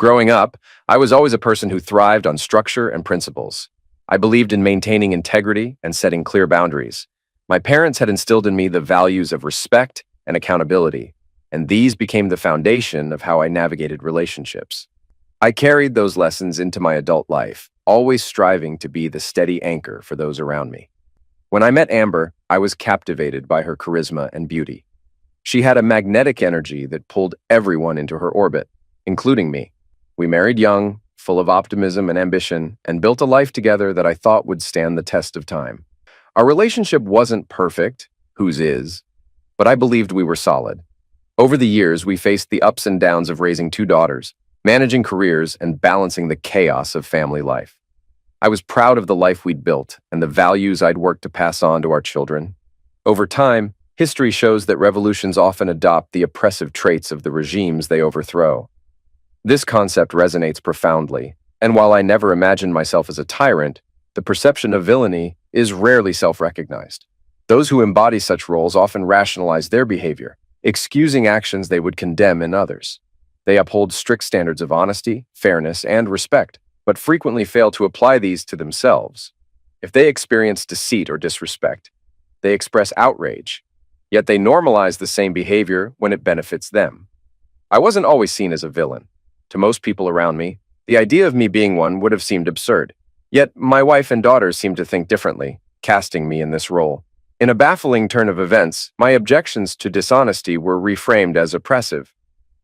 Growing up, I was always a person who thrived on structure and principles. I believed in maintaining integrity and setting clear boundaries. My parents had instilled in me the values of respect and accountability, and these became the foundation of how I navigated relationships. I carried those lessons into my adult life, always striving to be the steady anchor for those around me. When I met Amber, I was captivated by her charisma and beauty. She had a magnetic energy that pulled everyone into her orbit, including me. We married young, full of optimism and ambition, and built a life together that I thought would stand the test of time. Our relationship wasn't perfect, whose is, but I believed we were solid. Over the years, we faced the ups and downs of raising two daughters, managing careers, and balancing the chaos of family life. I was proud of the life we'd built and the values I'd worked to pass on to our children. Over time, history shows that revolutions often adopt the oppressive traits of the regimes they overthrow. This concept resonates profoundly, and while I never imagined myself as a tyrant, the perception of villainy is rarely self-recognized. Those who embody such roles often rationalize their behavior, excusing actions they would condemn in others. They uphold strict standards of honesty, fairness, and respect, but frequently fail to apply these to themselves. If they experience deceit or disrespect, they express outrage, yet they normalize the same behavior when it benefits them. I wasn't always seen as a villain. To most people around me, the idea of me being one would have seemed absurd. Yet my wife and daughters seemed to think differently, casting me in this role. In a baffling turn of events, my objections to dishonesty were reframed as oppressive.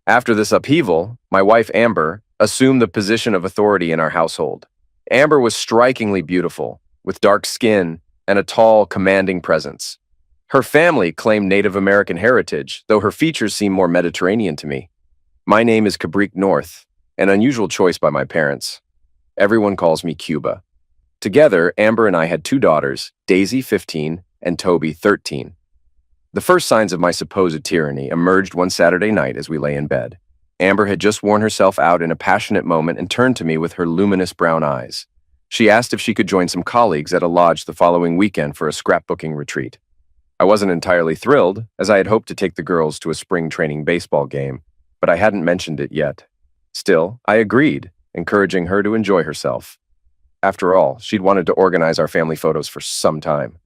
After this upheaval, my wife Amber assumed the position of authority in our household. Amber was strikingly beautiful, with dark skin and a tall, commanding presence. Her family claimed Native American heritage, though her features seemed more Mediterranean to me. My name is Cabrik North, an unusual choice by my parents. Everyone calls me Cuba. Together, Amber and I had two daughters, Daisy, 15, and Toby, 13. The first signs of my supposed tyranny emerged one Saturday night as we lay in bed. Amber had just worn herself out in a passionate moment and turned to me with her luminous brown eyes. She asked if she could join some colleagues at a lodge the following weekend for a scrapbooking retreat. I wasn't entirely thrilled, as I had hoped to take the girls to a spring training baseball game, but I hadn't mentioned it yet. Still, I agreed, encouraging her to enjoy herself. After all, she'd wanted to organize our family photos for some time.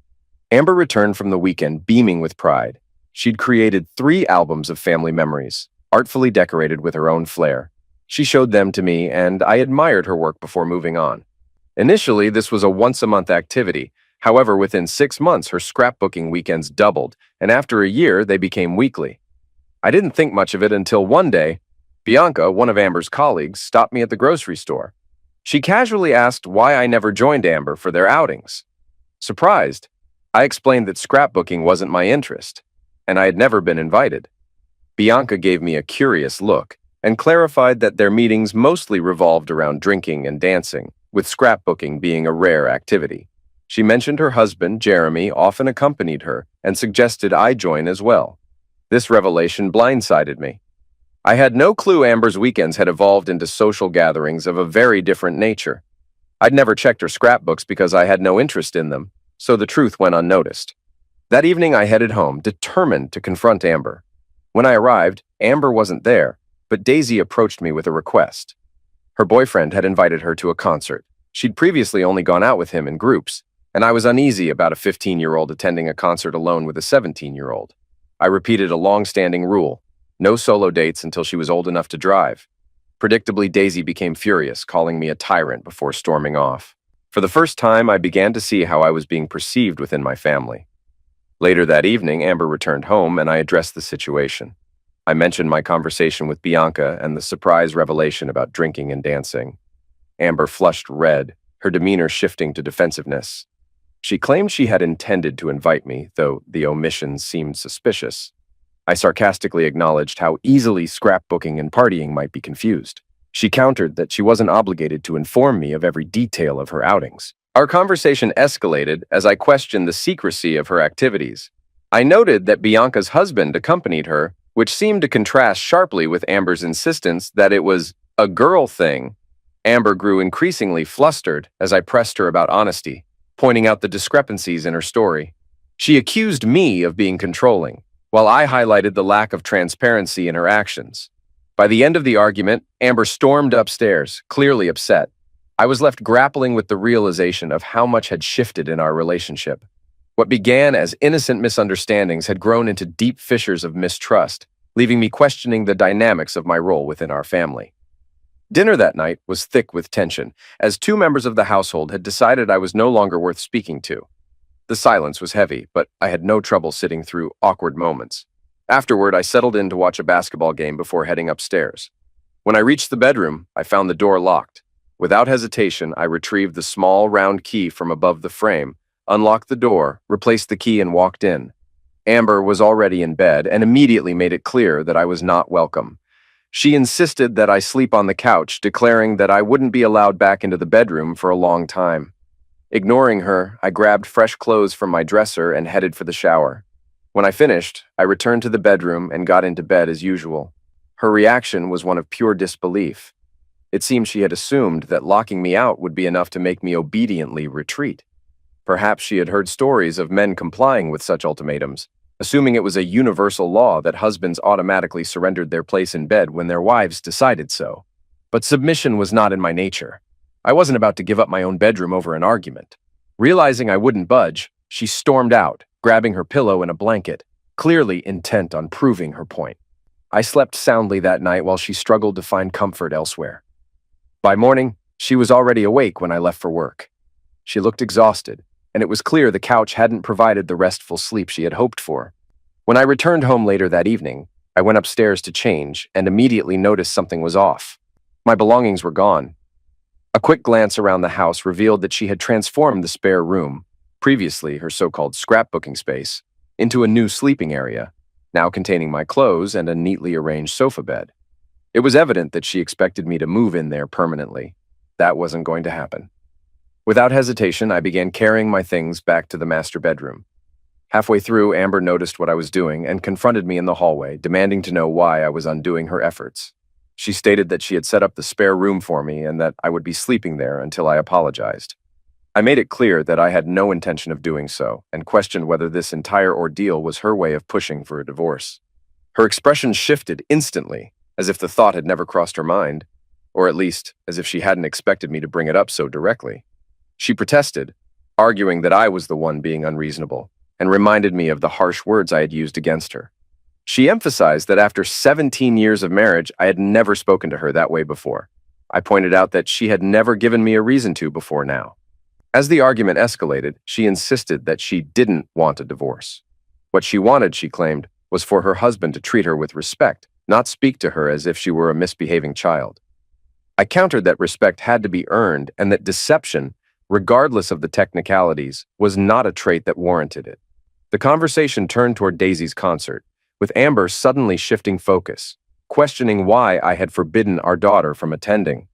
Amber returned from the weekend beaming with pride. She'd created 3 albums of family memories, artfully decorated with her own flair. She showed them to me, and I admired her work before moving on. Initially, this was a once-a-month activity. However, within 6 months, her scrapbooking weekends doubled, and after a year, they became weekly. I didn't think much of it until one day, Bianca, one of Amber's colleagues, stopped me at the grocery store. She casually asked why I never joined Amber for their outings. Surprised, I explained that scrapbooking wasn't my interest, and I had never been invited. Bianca gave me a curious look and clarified that their meetings mostly revolved around drinking and dancing, with scrapbooking being a rare activity. She mentioned her husband, Jeremy, often accompanied her and suggested I join as well. This revelation blindsided me. I had no clue Amber's weekends had evolved into social gatherings of a very different nature. I'd never checked her scrapbooks because I had no interest in them, so the truth went unnoticed. That evening I headed home, determined to confront Amber. When I arrived, Amber wasn't there, but Daisy approached me with a request. Her boyfriend had invited her to a concert. She'd previously only gone out with him in groups, and I was uneasy about a 15-year-old attending a concert alone with a 17-year-old. I repeated a long-standing rule: no solo dates until she was old enough to drive. Predictably, Daisy became furious, calling me a tyrant before storming off. For the first time, I began to see how I was being perceived within my family. Later that evening, Amber returned home, and I addressed the situation. I mentioned my conversation with Bianca and the surprise revelation about drinking and dancing. Amber flushed red, her demeanor shifting to defensiveness. She claimed she had intended to invite me, though the omission seemed suspicious. I sarcastically acknowledged how easily scrapbooking and partying might be confused. She countered that she wasn't obligated to inform me of every detail of her outings. Our conversation escalated as I questioned the secrecy of her activities. I noted that Bianca's husband accompanied her, which seemed to contrast sharply with Amber's insistence that it was a girl thing. Amber grew increasingly flustered as I pressed her about honesty, pointing out the discrepancies in her story. She accused me of being controlling, while I highlighted the lack of transparency in her actions. By the end of the argument, Amber stormed upstairs, clearly upset. I was left grappling with the realization of how much had shifted in our relationship. What began as innocent misunderstandings had grown into deep fissures of mistrust, leaving me questioning the dynamics of my role within our family. Dinner that night was thick with tension, as two members of the household had decided I was no longer worth speaking to. The silence was heavy, but I had no trouble sitting through awkward moments. Afterward, I settled in to watch a basketball game before heading upstairs. When I reached the bedroom, I found the door locked. Without hesitation, I retrieved the small, round key from above the frame, unlocked the door, replaced the key, and walked in. Amber was already in bed and immediately made it clear that I was not welcome. She insisted that I sleep on the couch, declaring that I wouldn't be allowed back into the bedroom for a long time. Ignoring her, I grabbed fresh clothes from my dresser and headed for the shower. When I finished, I returned to the bedroom and got into bed as usual. Her reaction was one of pure disbelief. It seemed she had assumed that locking me out would be enough to make me obediently retreat. Perhaps she had heard stories of men complying with such ultimatums, assuming it was a universal law that husbands automatically surrendered their place in bed when their wives decided so. But submission was not in my nature. I wasn't about to give up my own bedroom over an argument. Realizing I wouldn't budge, she stormed out, grabbing her pillow and a blanket, clearly intent on proving her point. I slept soundly that night while she struggled to find comfort elsewhere. By morning, she was already awake when I left for work. She looked exhausted, and it was clear the couch hadn't provided the restful sleep she had hoped for. When I returned home later that evening, I went upstairs to change and immediately noticed something was off. My belongings were gone. A quick glance around the house revealed that she had transformed the spare room, previously her so-called scrapbooking space, into a new sleeping area, now containing my clothes and a neatly arranged sofa bed. It was evident that she expected me to move in there permanently. That wasn't going to happen. Without hesitation, I began carrying my things back to the master bedroom. Halfway through, Amber noticed what I was doing and confronted me in the hallway, demanding to know why I was undoing her efforts. She stated that she had set up the spare room for me and that I would be sleeping there until I apologized. I made it clear that I had no intention of doing so and questioned whether this entire ordeal was her way of pushing for a divorce. Her expression shifted instantly, as if the thought had never crossed her mind, or at least as if she hadn't expected me to bring it up so directly. She protested, arguing that I was the one being unreasonable, and reminded me of the harsh words I had used against her. She emphasized that after 17 years of marriage, I had never spoken to her that way before. I pointed out that she had never given me a reason to before now. As the argument escalated, she insisted that she didn't want a divorce. What she wanted, she claimed, was for her husband to treat her with respect, not speak to her as if she were a misbehaving child. I countered that respect had to be earned and that deception, regardless of the technicalities, was not a trait that warranted it. The conversation turned toward Daisy's concert, with Amber suddenly shifting focus, questioning why I had forbidden our daughter from attending.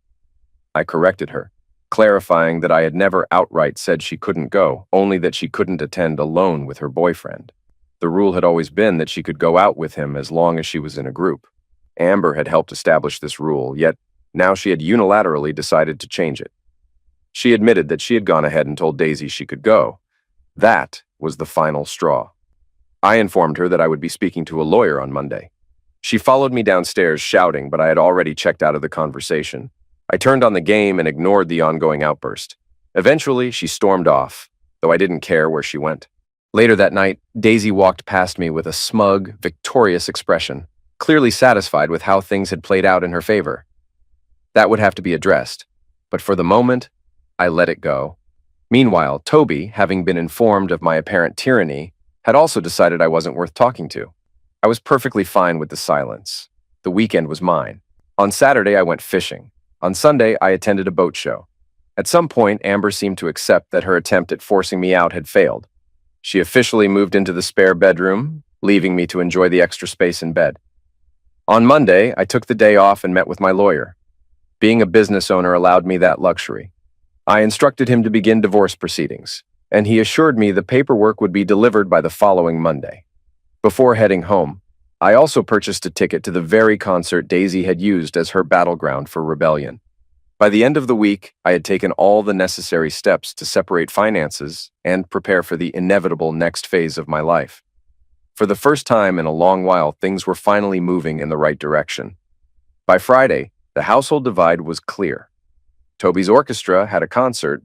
I corrected her, clarifying that I had never outright said she couldn't go, only that she couldn't attend alone with her boyfriend. The rule had always been that she could go out with him as long as she was in a group. Amber had helped establish this rule, yet now she had unilaterally decided to change it. She admitted that she had gone ahead and told Daisy she could go. That was the final straw. I informed her that I would be speaking to a lawyer on Monday. She followed me downstairs shouting, but I had already checked out of the conversation. I turned on the game and ignored the ongoing outburst. Eventually, she stormed off, though I didn't care where she went. Later that night, Daisy walked past me with a smug, victorious expression, clearly satisfied with how things had played out in her favor. That would have to be addressed, but for the moment, I let it go. Meanwhile, Toby, having been informed of my apparent tyranny, had also decided I wasn't worth talking to. I was perfectly fine with the silence. The weekend was mine. On Saturday, I went fishing. On Sunday, I attended a boat show. At some point, Amber seemed to accept that her attempt at forcing me out had failed. She officially moved into the spare bedroom, leaving me to enjoy the extra space in bed. On Monday, I took the day off and met with my lawyer. Being a business owner allowed me that luxury. I instructed him to begin divorce proceedings, and he assured me the paperwork would be delivered by the following Monday. Before heading home, I also purchased a ticket to the very concert Daisy had used as her battleground for rebellion. By the end of the week, I had taken all the necessary steps to separate finances and prepare for the inevitable next phase of my life. For the first time in a long while, things were finally moving in the right direction. By Friday, the household divide was clear. Toby's orchestra had a concert,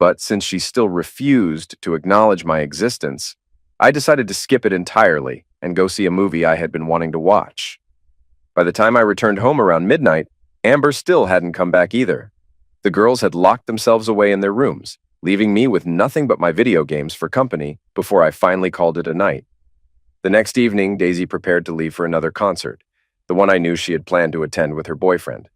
but since she still refused to acknowledge my existence, I decided to skip it entirely and go see a movie I had been wanting to watch. By the time I returned home around midnight, Amber still hadn't come back either. The girls had locked themselves away in their rooms, leaving me with nothing but my video games for company before I finally called it a night. The next evening, Daisy prepared to leave for another concert, the one I knew she had planned to attend with her boyfriend.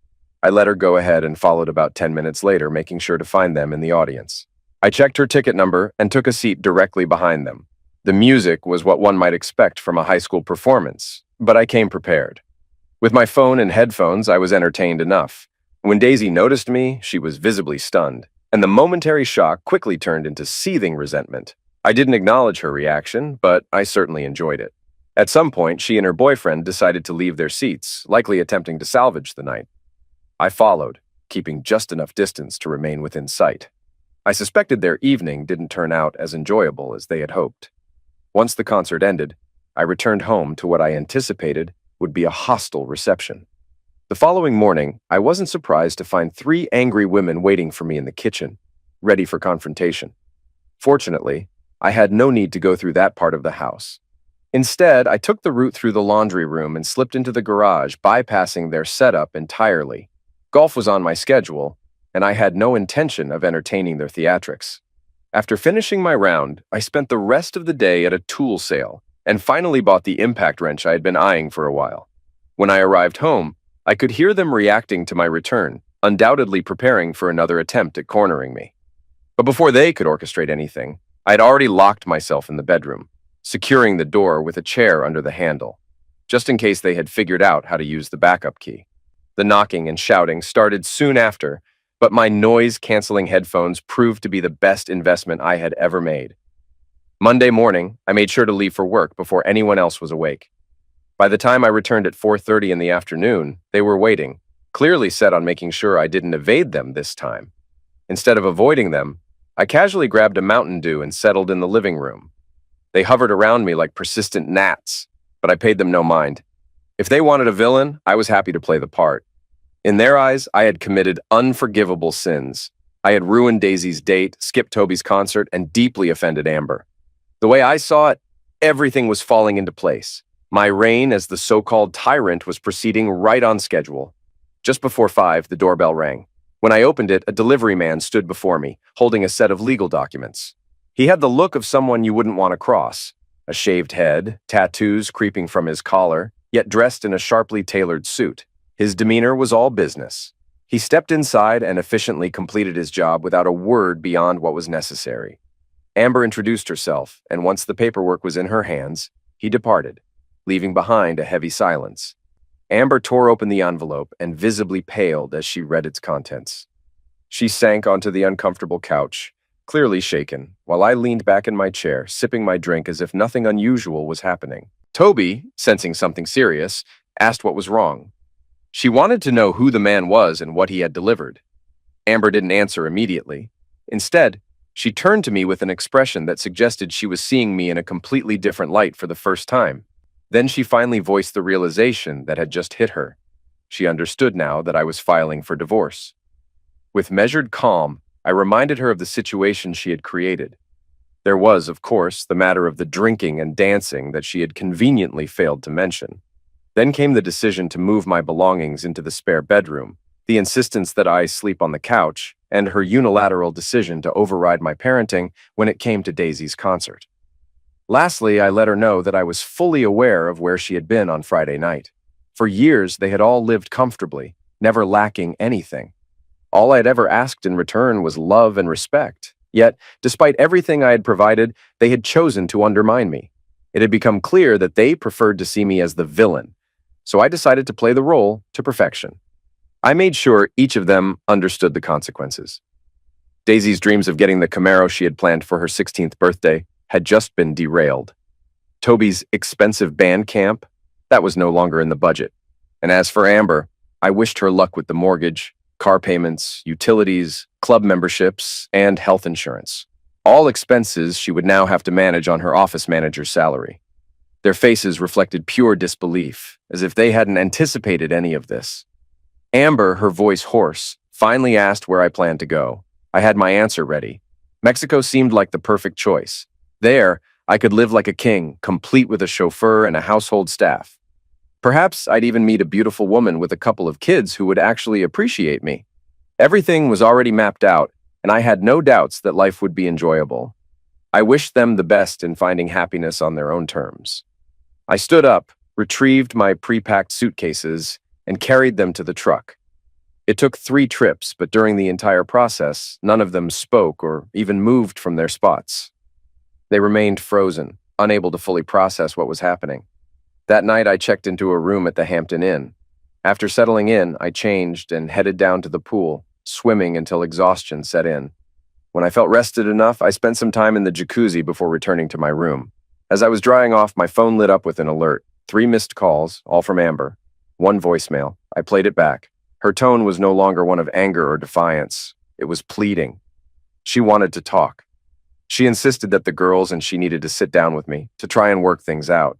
I let her go ahead and followed about 10 minutes later, making sure to find them in the audience. I checked her ticket number and took a seat directly behind them. The music was what one might expect from a high school performance, but I came prepared. With my phone and headphones, I was entertained enough. When Daisy noticed me, she was visibly stunned, and the momentary shock quickly turned into seething resentment. I didn't acknowledge her reaction, but I certainly enjoyed it. At some point, she and her boyfriend decided to leave their seats, likely attempting to salvage the night. I followed, keeping just enough distance to remain within sight. I suspected their evening didn't turn out as enjoyable as they had hoped. Once the concert ended, I returned home to what I anticipated would be a hostile reception. The following morning, I wasn't surprised to find 3 angry women waiting for me in the kitchen, ready for confrontation. Fortunately, I had no need to go through that part of the house. Instead, I took the route through the laundry room and slipped into the garage, bypassing their setup entirely. Golf was on my schedule, and I had no intention of entertaining their theatrics. After finishing my round, I spent the rest of the day at a tool sale and finally bought the impact wrench I had been eyeing for a while. When I arrived home, I could hear them reacting to my return, undoubtedly preparing for another attempt at cornering me. But before they could orchestrate anything, I had already locked myself in the bedroom, securing the door with a chair under the handle, just in case they had figured out how to use the backup key. The knocking and shouting started soon after, but my noise-canceling headphones proved to be the best investment I had ever made. Monday morning, I made sure to leave for work before anyone else was awake. By the time I returned at 4:30 in the afternoon, they were waiting, clearly set on making sure I didn't evade them this time. Instead of avoiding them, I casually grabbed a Mountain Dew and settled in the living room. They hovered around me like persistent gnats, but I paid them no mind. If they wanted a villain, I was happy to play the part. In their eyes, I had committed unforgivable sins. I had ruined Daisy's date, skipped Toby's concert, and deeply offended Amber. The way I saw it, everything was falling into place. My reign as the so-called tyrant was proceeding right on schedule. Just before 5, the doorbell rang. When I opened it, a delivery man stood before me, holding a set of legal documents. He had the look of someone you wouldn't want to cross. A shaved head, tattoos creeping from his collar, yet dressed in a sharply tailored suit. His demeanor was all business. He stepped inside and efficiently completed his job without a word beyond what was necessary. Amber introduced herself, and once the paperwork was in her hands, he departed, leaving behind a heavy silence. Amber tore open the envelope and visibly paled as she read its contents. She sank onto the uncomfortable couch, clearly shaken, while I leaned back in my chair, sipping my drink as if nothing unusual was happening. Toby, sensing something serious, asked what was wrong. She wanted to know who the man was and what he had delivered. Amber didn't answer immediately. Instead, she turned to me with an expression that suggested she was seeing me in a completely different light for the first time. Then she finally voiced the realization that had just hit her. She understood now that I was filing for divorce. With measured calm, I reminded her of the situation she had created. There was, of course, the matter of the drinking and dancing that she had conveniently failed to mention. Then came the decision to move my belongings into the spare bedroom, the insistence that I sleep on the couch, and her unilateral decision to override my parenting when it came to Daisy's concert. Lastly, I let her know that I was fully aware of where she had been on Friday night. For years, they had all lived comfortably, never lacking anything. All I had ever asked in return was love and respect. Yet, despite everything I had provided, they had chosen to undermine me. It had become clear that they preferred to see me as the villain, so I decided to play the role to perfection. I made sure each of them understood the consequences. Daisy's dreams of getting the Camaro she had planned for her 16th birthday had just been derailed. Toby's expensive band camp, that was no longer in the budget. And as for Amber, I wished her luck with the mortgage, car payments, utilities, club memberships, and health insurance. All expenses she would now have to manage on her office manager's salary. Their faces reflected pure disbelief, as if they hadn't anticipated any of this. Amber, her voice hoarse, finally asked where I planned to go. I had my answer ready. Mexico seemed like the perfect choice. There, I could live like a king, complete with a chauffeur and a household staff. Perhaps I'd even meet a beautiful woman with a couple of kids who would actually appreciate me. Everything was already mapped out, and I had no doubts that life would be enjoyable. I wished them the best in finding happiness on their own terms. I stood up, retrieved my pre-packed suitcases, and carried them to the truck. It took 3 trips, but during the entire process, none of them spoke or even moved from their spots. They remained frozen, unable to fully process what was happening. That night, I checked into a room at the Hampton Inn. After settling in, I changed and headed down to the pool, swimming until exhaustion set in. When I felt rested enough, I spent some time in the jacuzzi before returning to my room. As I was drying off, my phone lit up with an alert. 3 missed calls, all from Amber. 1 voicemail. I played it back. Her tone was no longer one of anger or defiance. It was pleading. She wanted to talk. She insisted that the girls and she needed to sit down with me to try and work things out.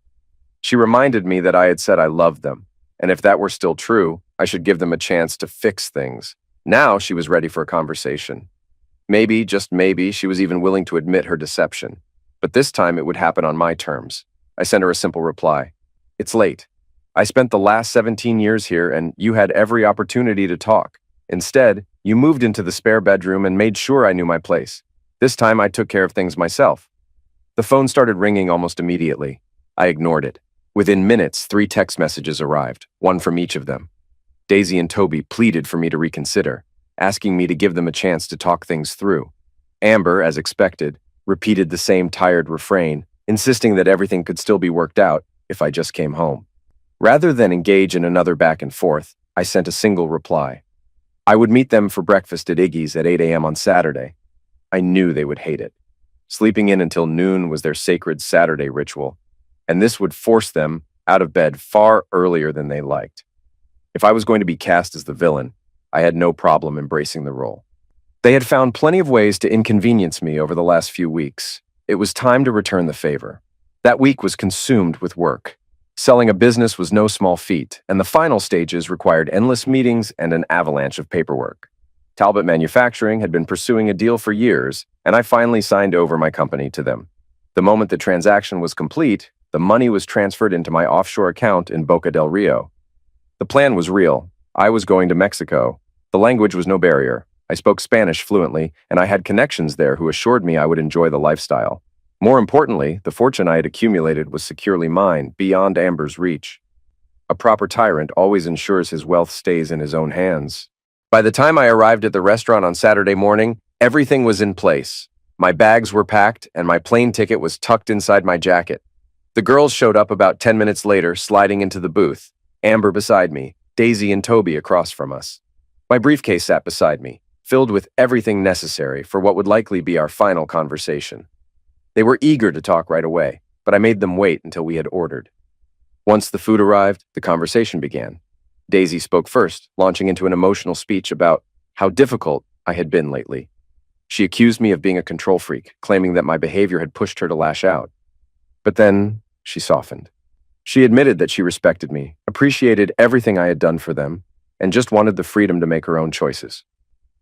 She reminded me that I had said I loved them, and if that were still true, I should give them a chance to fix things. Now she was ready for a conversation. Maybe, just maybe, she was even willing to admit her deception. But this time it would happen on my terms. I sent her a simple reply. It's late. I spent the last 17 years here and you had every opportunity to talk. Instead, you moved into the spare bedroom and made sure I knew my place. This time I took care of things myself. The phone started ringing almost immediately. I ignored it. Within minutes, 3 text messages arrived, 1 from each of them. Daisy and Toby pleaded for me to reconsider, asking me to give them a chance to talk things through. Amber, as expected, repeated the same tired refrain, insisting that everything could still be worked out if I just came home. Rather than engage in another back and forth, I sent a single reply. I would meet them for breakfast at Iggy's at 8 a.m. on Saturday. I knew they would hate it. Sleeping in until noon was their sacred Saturday ritual, and this would force them out of bed far earlier than they liked. If I was going to be cast as the villain, I had no problem embracing the role. They had found plenty of ways to inconvenience me over the last few weeks. It was time to return the favor. That week was consumed with work. Selling a business was no small feat, and the final stages required endless meetings and an avalanche of paperwork. Talbot Manufacturing had been pursuing a deal for years, and I finally signed over my company to them. The moment the transaction was complete, the money was transferred into my offshore account in Boca del Rio. The plan was real. I was going to Mexico. The language was no barrier. I spoke Spanish fluently, and I had connections there who assured me I would enjoy the lifestyle. More importantly, the fortune I had accumulated was securely mine, beyond Amber's reach. A proper tyrant always ensures his wealth stays in his own hands. By the time I arrived at the restaurant on Saturday morning, everything was in place. My bags were packed, and my plane ticket was tucked inside my jacket. The girls showed up about 10 minutes later, sliding into the booth. Amber beside me, Daisy and Toby across from us. My briefcase sat beside me, filled with everything necessary for what would likely be our final conversation. They were eager to talk right away, but I made them wait until we had ordered. Once the food arrived, the conversation began. Daisy spoke first, launching into an emotional speech about how difficult I had been lately. She accused me of being a control freak, claiming that my behavior had pushed her to lash out. But then she softened. She admitted that she respected me, appreciated everything I had done for them, and just wanted the freedom to make her own choices.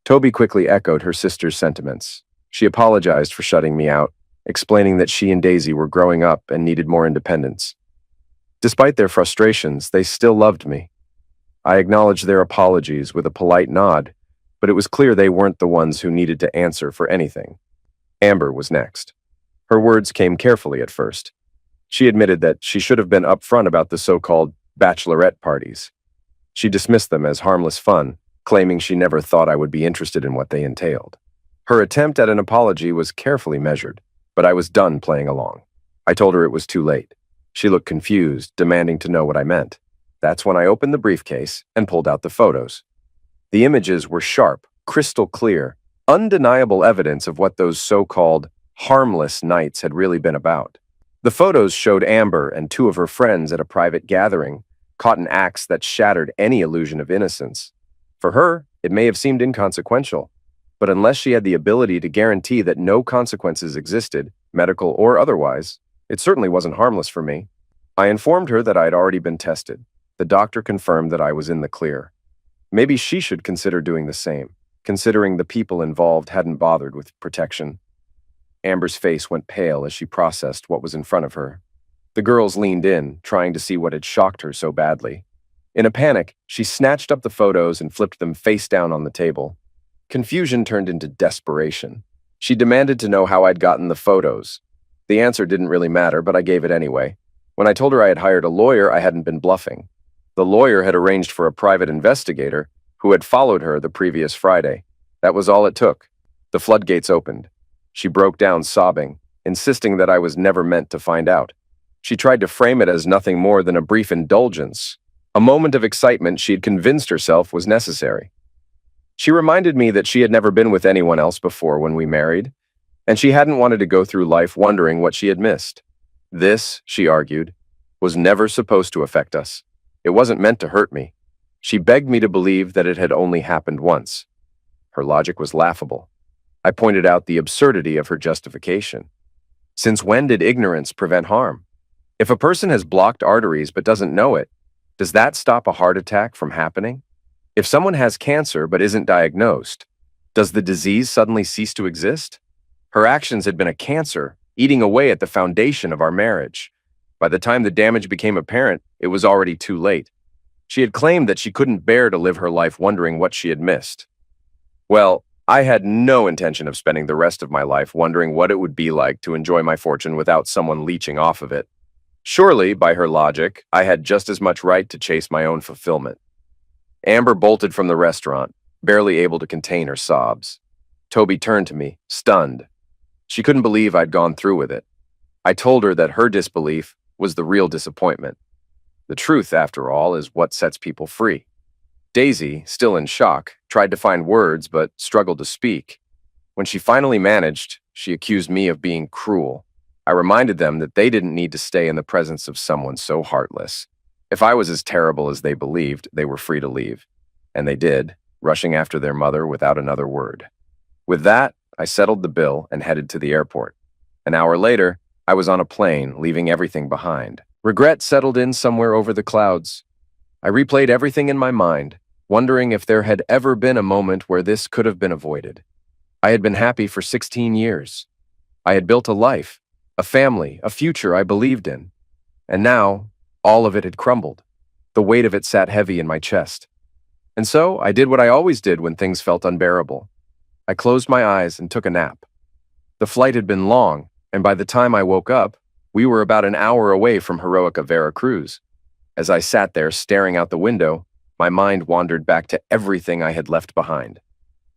Toby quickly echoed her sister's sentiments. She apologized for shutting me out, explaining that she and Daisy were growing up and needed more independence. Despite their frustrations, they still loved me. I acknowledged their apologies with a polite nod, but it was clear they weren't the ones who needed to answer for anything. Amber was next. Her words came carefully at first. She admitted that she should have been upfront about the so-called bachelorette parties. She dismissed them as harmless fun, claiming she never thought I would be interested in what they entailed. Her attempt at an apology was carefully measured, but I was done playing along. I told her it was too late. She looked confused, demanding to know what I meant. That's when I opened the briefcase and pulled out the photos. The images were sharp, crystal clear, undeniable evidence of what those so-called harmless nights had really been about. The photos showed Amber and 2 of her friends at a private gathering, caught in acts that shattered any illusion of innocence. For her, it may have seemed inconsequential, but unless she had the ability to guarantee that no consequences existed, medical or otherwise, it certainly wasn't harmless for me. I informed her that I had already been tested. The doctor confirmed that I was in the clear. Maybe she should consider doing the same, considering the people involved hadn't bothered with protection. Amber's face went pale as she processed what was in front of her. The girls leaned in, trying to see what had shocked her so badly. In a panic, she snatched up the photos and flipped them face down on the table. Confusion turned into desperation. She demanded to know how I'd gotten the photos. The answer didn't really matter, but I gave it anyway. When I told her I had hired a lawyer, I hadn't been bluffing. The lawyer had arranged for a private investigator who had followed her the previous Friday. That was all it took. The floodgates opened. She broke down sobbing, insisting that I was never meant to find out. She tried to frame it as nothing more than a brief indulgence, a moment of excitement she had convinced herself was necessary. She reminded me that she had never been with anyone else before when we married, and she hadn't wanted to go through life wondering what she had missed. This, she argued, was never supposed to affect us. It wasn't meant to hurt me. She begged me to believe that it had only happened once. Her logic was laughable. I pointed out the absurdity of her justification. Since when did ignorance prevent harm? If a person has blocked arteries but doesn't know it, does that stop a heart attack from happening? If someone has cancer but isn't diagnosed, does the disease suddenly cease to exist? Her actions had been a cancer, eating away at the foundation of our marriage. By the time the damage became apparent, it was already too late. She had claimed that she couldn't bear to live her life wondering what she had missed. Well, I had no intention of spending the rest of my life wondering what it would be like to enjoy my fortune without someone leeching off of it. Surely, by her logic, I had just as much right to chase my own fulfillment. Amber bolted from the restaurant, barely able to contain her sobs. Toby turned to me, stunned. She couldn't believe I'd gone through with it. I told her that her disbelief was the real disappointment. The truth, after all, is what sets people free. Daisy, still in shock, tried to find words but struggled to speak. When she finally managed, she accused me of being cruel. I reminded them that they didn't need to stay in the presence of someone so heartless. If I was as terrible as they believed, they were free to leave. And they did, rushing after their mother without another word. With that, I settled the bill and headed to the airport. An hour later, I was on a plane, leaving everything behind. Regret settled in somewhere over the clouds. I replayed everything in my mind, wondering if there had ever been a moment where this could have been avoided. I had been happy for 16 years. I had built a life, a family, a future I believed in. And now, all of it had crumbled. The weight of it sat heavy in my chest. And so, I did what I always did when things felt unbearable. I closed my eyes and took a nap. The flight had been long, and by the time I woke up, we were about an hour away from Heroica Veracruz. As I sat there staring out the window, my mind wandered back to everything I had left behind.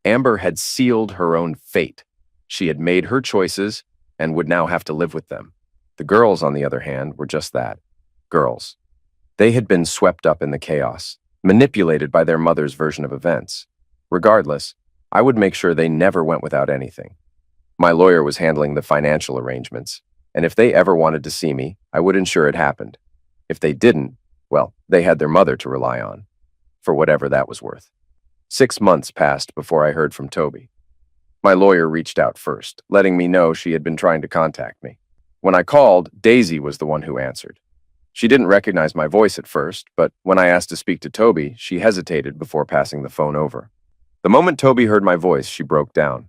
Amber had sealed her own fate. She had made her choices and would now have to live with them. The girls, on the other hand, were just that. Girls. They had been swept up in the chaos, manipulated by their mother's version of events. Regardless, I would make sure they never went without anything. My lawyer was handling the financial arrangements, and if they ever wanted to see me, I would ensure it happened. If they didn't, well, they had their mother to rely on, for whatever that was worth. 6 months passed before I heard from Toby. My lawyer reached out first, letting me know she had been trying to contact me. When I called, Daisy was the one who answered. She didn't recognize my voice at first, but when I asked to speak to Toby, she hesitated before passing the phone over. The moment Toby heard my voice, she broke down.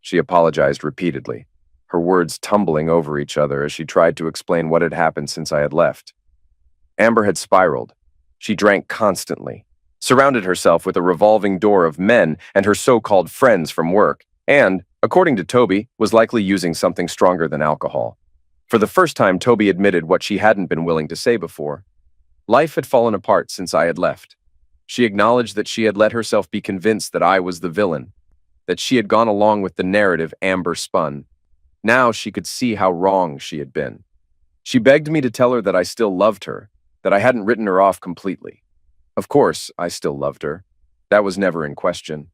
She apologized repeatedly, her words tumbling over each other as she tried to explain what had happened since I had left. Amber had spiraled. She drank constantly, surrounded herself with a revolving door of men and her so-called friends from work, and, according to Toby, was likely using something stronger than alcohol. For the first time, Toby admitted what she hadn't been willing to say before. Life had fallen apart since I had left. She acknowledged that she had let herself be convinced that I was the villain, that she had gone along with the narrative Amber spun. Now she could see how wrong she had been. She begged me to tell her that I still loved her, that I hadn't written her off completely. Of course, I still loved her. That was never in question.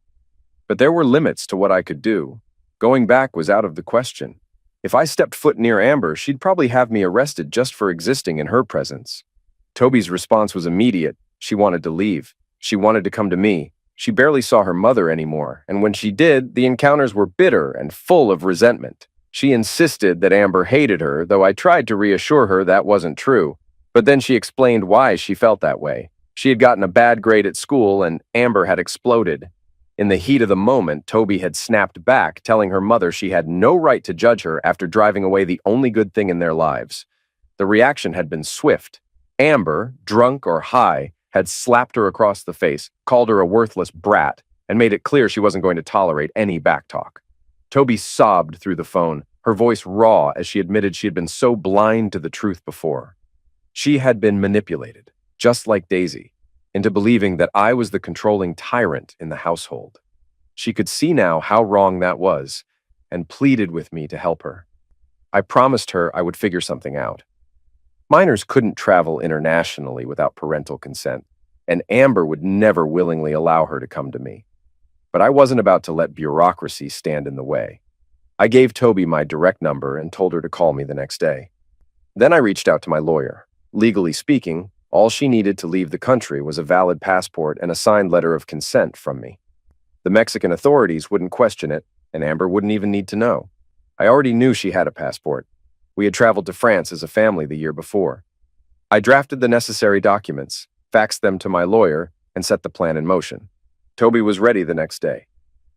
But there were limits to what I could do. Going back was out of the question. If I stepped foot near Amber, she'd probably have me arrested just for existing in her presence. Toby's response was immediate. She wanted to leave. She wanted to come to me. She barely saw her mother anymore, and when she did, the encounters were bitter and full of resentment. She insisted that Amber hated her, though I tried to reassure her that wasn't true. But then she explained why she felt that way. She had gotten a bad grade at school and Amber had exploded. In the heat of the moment, Toby had snapped back, telling her mother she had no right to judge her after driving away the only good thing in their lives. The reaction had been swift. Amber, drunk or high, had slapped her across the face, called her a worthless brat, and made it clear she wasn't going to tolerate any backtalk. Toby sobbed through the phone, her voice raw as she admitted she had been so blind to the truth before. She had been manipulated, just like Daisy, into believing that I was the controlling tyrant in the household. She could see now how wrong that was, and pleaded with me to help her. I promised her I would figure something out. Minors couldn't travel internationally without parental consent, and Amber would never willingly allow her to come to me. But I wasn't about to let bureaucracy stand in the way. I gave Toby my direct number and told her to call me the next day. Then I reached out to my lawyer. Legally speaking, all she needed to leave the country was a valid passport and a signed letter of consent from me. The Mexican authorities wouldn't question it, and Amber wouldn't even need to know. I already knew she had a passport. We had traveled to France as a family the year before. I drafted the necessary documents, faxed them to my lawyer, and set the plan in motion. Toby was ready the next day.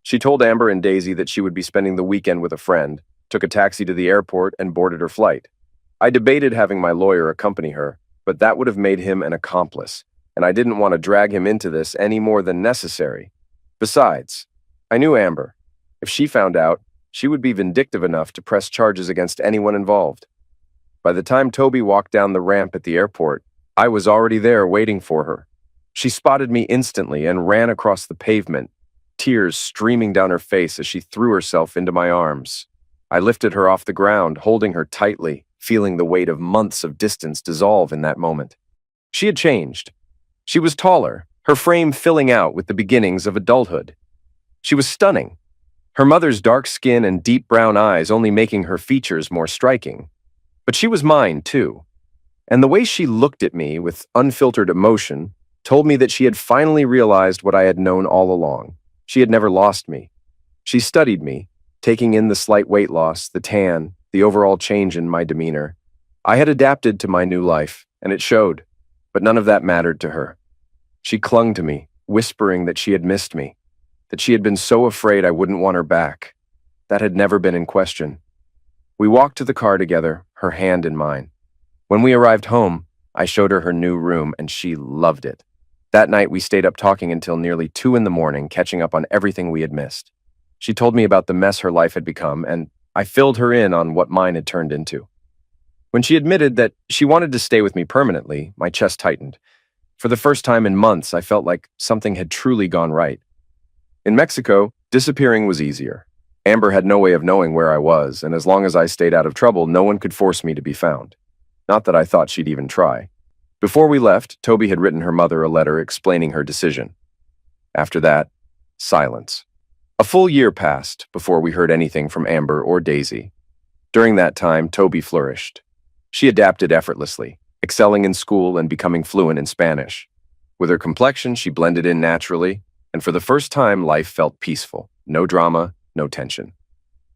She told Amber and Daisy that she would be spending the weekend with a friend, took a taxi to the airport, and boarded her flight. I debated having my lawyer accompany her, but that would have made him an accomplice, and I didn't want to drag him into this any more than necessary. Besides, I knew Amber. If she found out, she would be vindictive enough to press charges against anyone involved. By the time Toby walked down the ramp at the airport, I was already there waiting for her. She spotted me instantly and ran across the pavement, tears streaming down her face as she threw herself into my arms. I lifted her off the ground, holding her tightly, feeling the weight of months of distance dissolve in that moment. She had changed. She was taller, her frame filling out with the beginnings of adulthood. She was stunning, her mother's dark skin and deep brown eyes only making her features more striking. But she was mine, too. And the way she looked at me with unfiltered emotion told me that she had finally realized what I had known all along. She had never lost me. She studied me, taking in the slight weight loss, the tan, the overall change in my demeanor. I had adapted to my new life, and it showed, but none of that mattered to her. She clung to me, whispering that she had missed me, that she had been so afraid I wouldn't want her back. That had never been in question. We walked to the car together, her hand in mine. When we arrived home, I showed her her new room, and she loved it. That night, we stayed up talking until nearly 2 a.m, catching up on everything we had missed. She told me about the mess her life had become, and I filled her in on what mine had turned into. When she admitted that she wanted to stay with me permanently, my chest tightened. For the first time in months, I felt like something had truly gone right. In Mexico, disappearing was easier. Amber had no way of knowing where I was, and as long as I stayed out of trouble, no one could force me to be found. Not that I thought she'd even try. Before we left, Toby had written her mother a letter explaining her decision. After that, silence. A full year passed before we heard anything from Amber or Daisy. During that time, Toby flourished. She adapted effortlessly, excelling in school and becoming fluent in Spanish. With her complexion, she blended in naturally, and for the first time, life felt peaceful. No drama, no tension.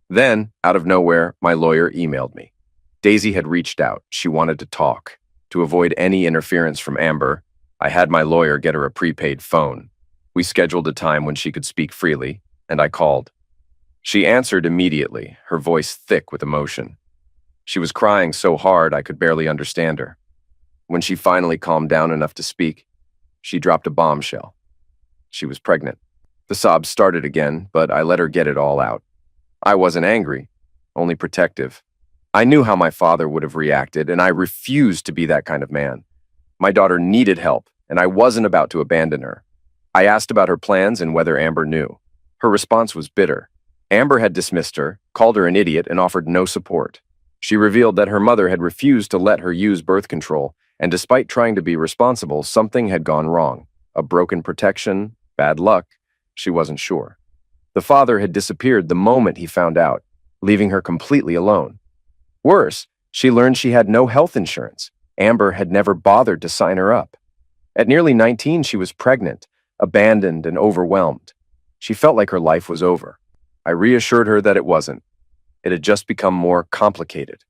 Then, out of nowhere, my lawyer emailed me. Daisy had reached out. She wanted to talk. To avoid any interference from Amber, I had my lawyer get her a prepaid phone. We scheduled a time when she could speak freely, and I called. She answered immediately, her voice thick with emotion. She was crying so hard I could barely understand her. When she finally calmed down enough to speak, she dropped a bombshell. She was pregnant. The sobs started again, but I let her get it all out. I wasn't angry, only protective. I knew how my father would have reacted, and I refused to be that kind of man. My daughter needed help, and I wasn't about to abandon her. I asked about her plans and whether Amber knew. Her response was bitter. Amber had dismissed her, called her an idiot, and offered no support. She revealed that her mother had refused to let her use birth control, and despite trying to be responsible, something had gone wrong. A broken protection, bad luck, she wasn't sure. The father had disappeared the moment he found out, leaving her completely alone. Worse, she learned she had no health insurance. Amber had never bothered to sign her up. At nearly 19, she was pregnant, abandoned, and overwhelmed. She felt like her life was over. I reassured her that it wasn't. It had just become more complicated.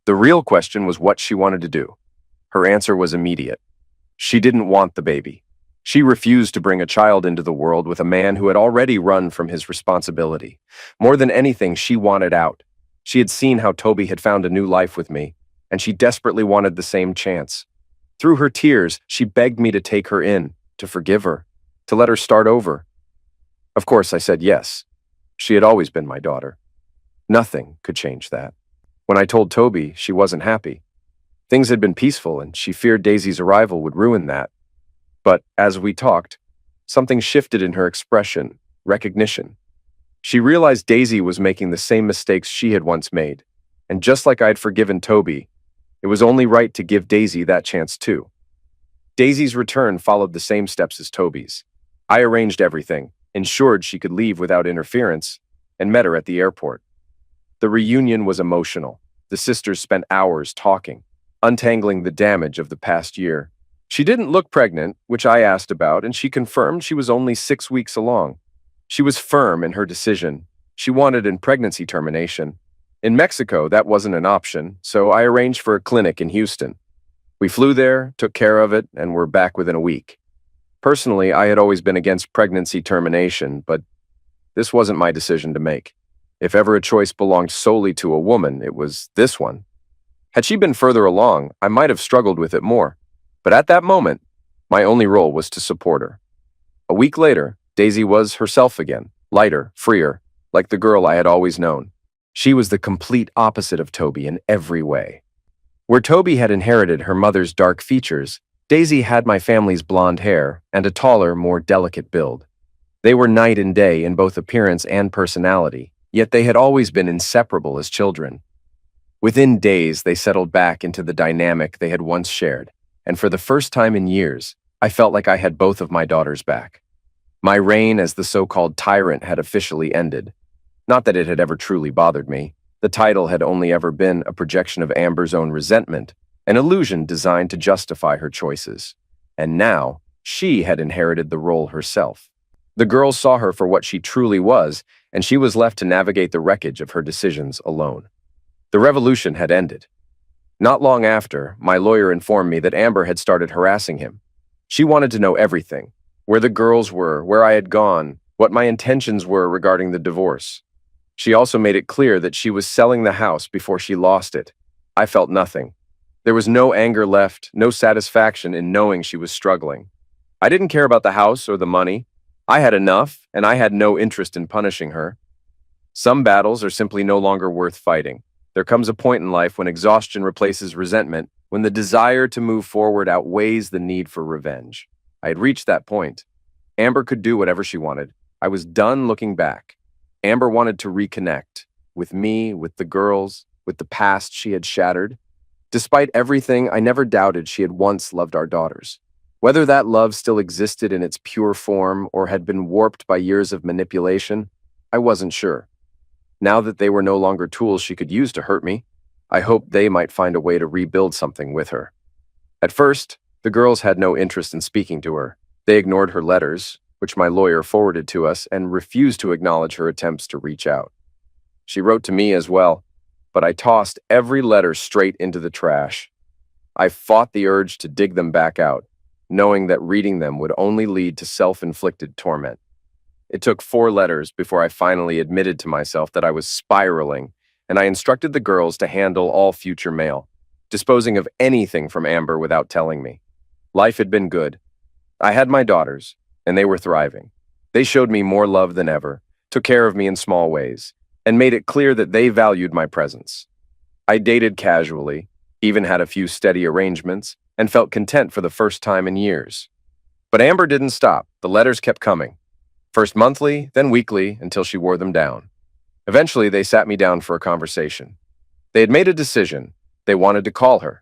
The real question was what she wanted to do. Her answer was immediate. She didn't want the baby. She refused to bring a child into the world with a man who had already run from his responsibility. More than anything, she wanted out. She had seen how Toby had found a new life with me, and she desperately wanted the same chance. Through her tears, she begged me to take her in, to forgive her, to let her start over. Of course, I said yes. She had always been my daughter. Nothing could change that. When I told Toby, she wasn't happy. Things had been peaceful, and she feared Daisy's arrival would ruin that. But as we talked, something shifted in her expression, recognition. She realized Daisy was making the same mistakes she had once made, and just like I had forgiven Toby, it was only right to give Daisy that chance too. Daisy's return followed the same steps as Toby's. I arranged everything, ensured she could leave without interference, and met her at the airport. The reunion was emotional. The sisters spent hours talking, untangling the damage of the past year. She didn't look pregnant, which I asked about, and she confirmed she was only 6 weeks along. She was firm in her decision. She wanted a pregnancy termination. In Mexico, that wasn't an option, so I arranged for a clinic in Houston. We flew there, took care of it, and were back within a week. Personally, I had always been against pregnancy termination, but this wasn't my decision to make. If ever a choice belonged solely to a woman, it was this one. Had she been further along, I might have struggled with it more. But at that moment, my only role was to support her. A week later, Daisy was herself again, lighter, freer, like the girl I had always known. She was the complete opposite of Toby in every way. Where Toby had inherited her mother's dark features, Daisy had my family's blonde hair and a taller, more delicate build. They were night and day in both appearance and personality, yet they had always been inseparable as children. Within days, they settled back into the dynamic they had once shared, and for the first time in years, I felt like I had both of my daughters back. My reign as the so-called tyrant had officially ended. Not that it had ever truly bothered me. The title had only ever been a projection of Amber's own resentment, an illusion designed to justify her choices. And now, she had inherited the role herself. The girls saw her for what she truly was, and she was left to navigate the wreckage of her decisions alone. The revolution had ended. Not long after, my lawyer informed me that Amber had started harassing him. She wanted to know everything, where the girls were, where I had gone, what my intentions were regarding the divorce. She also made it clear that she was selling the house before she lost it. I felt nothing. There was no anger left, no satisfaction in knowing she was struggling. I didn't care about the house or the money. I had enough, and I had no interest in punishing her. Some battles are simply no longer worth fighting. There comes a point in life when exhaustion replaces resentment, when the desire to move forward outweighs the need for revenge. I had reached that point. Amber could do whatever she wanted. I was done looking back. Amber wanted to reconnect with me, with the girls, with the past she had shattered. Despite everything, I never doubted she had once loved our daughters. Whether that love still existed in its pure form or had been warped by years of manipulation, I wasn't sure. Now that they were no longer tools she could use to hurt me, I hoped they might find a way to rebuild something with her. At first, the girls had no interest in speaking to her. They ignored her letters, which my lawyer forwarded to us, and refused to acknowledge her attempts to reach out. She wrote to me as well, but I tossed every letter straight into the trash. I fought the urge to dig them back out, knowing that reading them would only lead to self-inflicted torment. It took 4 letters before I finally admitted to myself that I was spiraling, and I instructed the girls to handle all future mail, disposing of anything from Amber without telling me. Life had been good. I had my daughters, and they were thriving. They showed me more love than ever, took care of me in small ways, and made it clear that they valued my presence. I dated casually, even had a few steady arrangements, and felt content for the first time in years. But Amber didn't stop. The letters kept coming. First monthly, then weekly, until she wore them down. Eventually, they sat me down for a conversation. They had made a decision. They wanted to call her.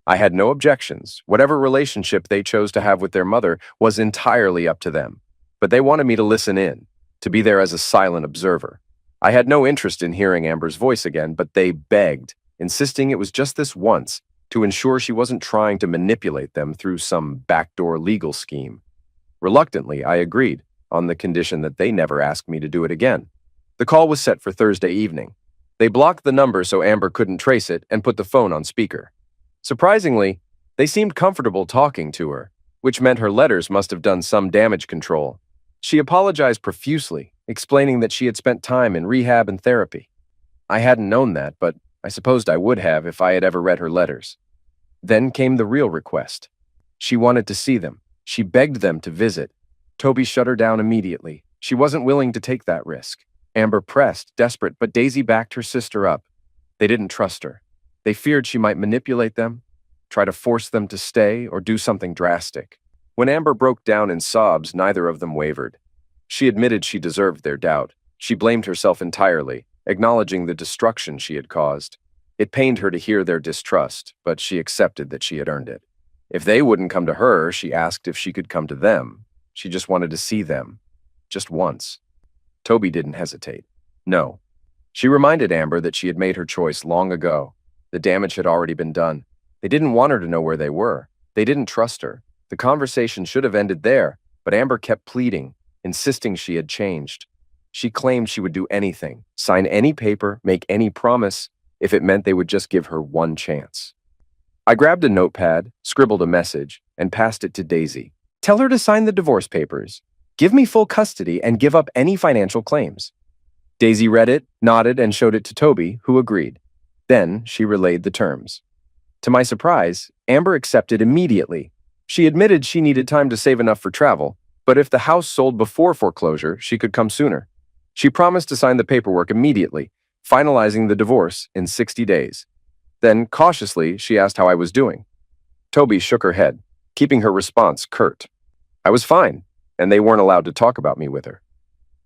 I had no objections. Whatever relationship they chose to have with their mother was entirely up to them. But they wanted me to listen in, to be there as a silent observer. I had no interest in hearing Amber's voice again, but they begged, insisting it was just this once, to ensure she wasn't trying to manipulate them through some backdoor legal scheme. Reluctantly, I agreed, on the condition that they never asked me to do it again. The call was set for Thursday evening. They blocked the number so Amber couldn't trace it and put the phone on speaker. Surprisingly, they seemed comfortable talking to her. which meant her letters must have done some damage control. She apologized profusely, explaining that she had spent time in rehab and therapy. I hadn't known that, but I supposed I would have if I had ever read her letters. Then came the real request. She wanted to see them. She begged them to visit. Toby shut her down immediately. She wasn't willing to take that risk. Amber pressed, desperate, but Daisy backed her sister up. They didn't trust her. They feared she might manipulate them, try to force them to stay, or do something drastic. When Amber broke down in sobs, neither of them wavered. She admitted she deserved their doubt. She blamed herself entirely, acknowledging the destruction she had caused. It pained her to hear their distrust, but she accepted that she had earned it. If they wouldn't come to her, she asked if she could come to them. She just wanted to see them. Just once. Toby didn't hesitate. No. She reminded Amber that she had made her choice long ago. The damage had already been done. They didn't want her to know where they were. They didn't trust her. The conversation should have ended there, but Amber kept pleading, insisting she had changed. She claimed she would do anything, sign any paper, make any promise, if it meant they would just give her one chance. I grabbed a notepad, scribbled a message, and passed it to Daisy. Tell her to sign the divorce papers. Give me full custody and give up any financial claims. Daisy read it, nodded, and showed it to Toby, who agreed. Then she relayed the terms. To my surprise, Amber accepted immediately. She admitted she needed time to save enough for travel, but if the house sold before foreclosure, she could come sooner. She promised to sign the paperwork immediately, finalizing the divorce in 60 days. Then, cautiously, she asked how I was doing. Toby shook her head, keeping her response curt. I was fine, and they weren't allowed to talk about me with her.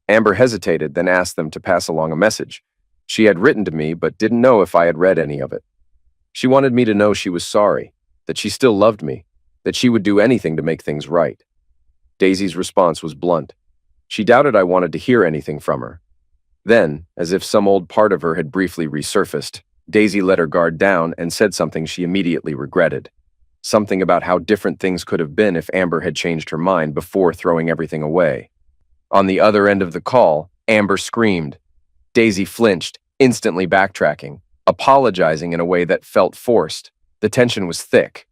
Amber hesitated, then asked them to pass along a message. She had written to me, but didn't know if I had read any of it. She wanted me to know she was sorry, that she still loved me, that she would do anything to make things right. Daisy's response was blunt. She doubted I wanted to hear anything from her. Then, as if some old part of her had briefly resurfaced, Daisy let her guard down and said something she immediately regretted. Something about how different things could have been if Amber had changed her mind before throwing everything away. On the other end of the call, Amber screamed. Daisy flinched, instantly backtracking, apologizing in a way that felt forced. The tension was thick.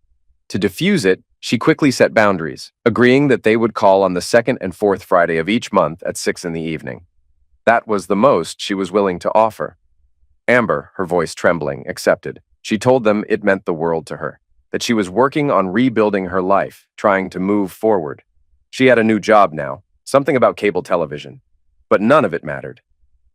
To diffuse it, she quickly set boundaries, agreeing that they would call on the second and fourth Friday of each month at 6 in the evening. That was the most she was willing to offer. Amber, her voice trembling, accepted. She told them it meant the world to her, that she was working on rebuilding her life, trying to move forward. She had a new job now, something about cable television. But none of it mattered.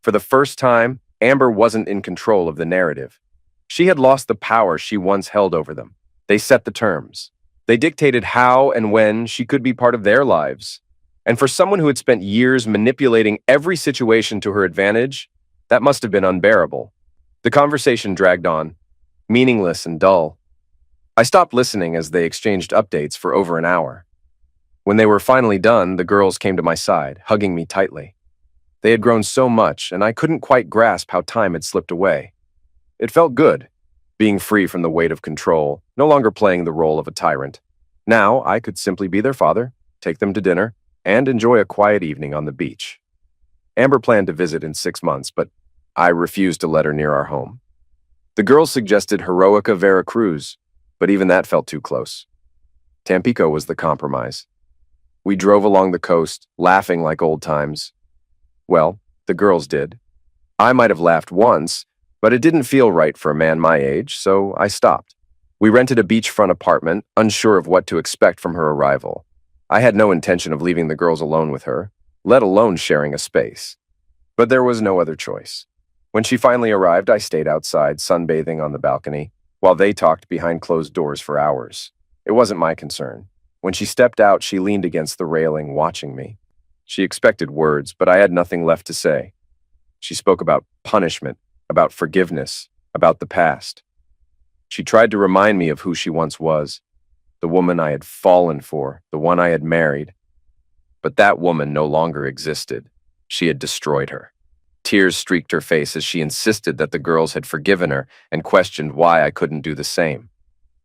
For the first time, Amber wasn't in control of the narrative. She had lost the power she once held over them. They set the terms. They dictated how and when she could be part of their lives. And for someone who had spent years manipulating every situation to her advantage, that must have been unbearable. The conversation dragged on, meaningless and dull. I stopped listening as they exchanged updates for over an hour. When they were finally done, the girls came to my side, hugging me tightly. They had grown so much, and I couldn't quite grasp how time had slipped away. It felt good, being free from the weight of control, no longer playing the role of a tyrant. Now I could simply be their father, take them to dinner, and enjoy a quiet evening on the beach. Amber planned to visit in 6 months, but I refused to let her near our home. The girls suggested Heroica, Veracruz, but even that felt too close. Tampico was the compromise. We drove along the coast, laughing like old times. Well, the girls did. I might have laughed once, but it didn't feel right for a man my age, so I stopped. We rented a beachfront apartment, unsure of what to expect from her arrival. I had no intention of leaving the girls alone with her, let alone sharing a space. But there was no other choice. When she finally arrived, I stayed outside, sunbathing on the balcony, while they talked behind closed doors for hours. It wasn't my concern. When she stepped out, she leaned against the railing, watching me. She expected words, but I had nothing left to say. She spoke about punishment, about forgiveness, about the past. She tried to remind me of who she once was, the woman I had fallen for, the one I had married. But that woman no longer existed. She had destroyed her. Tears streaked her face as she insisted that the girls had forgiven her and questioned why I couldn't do the same.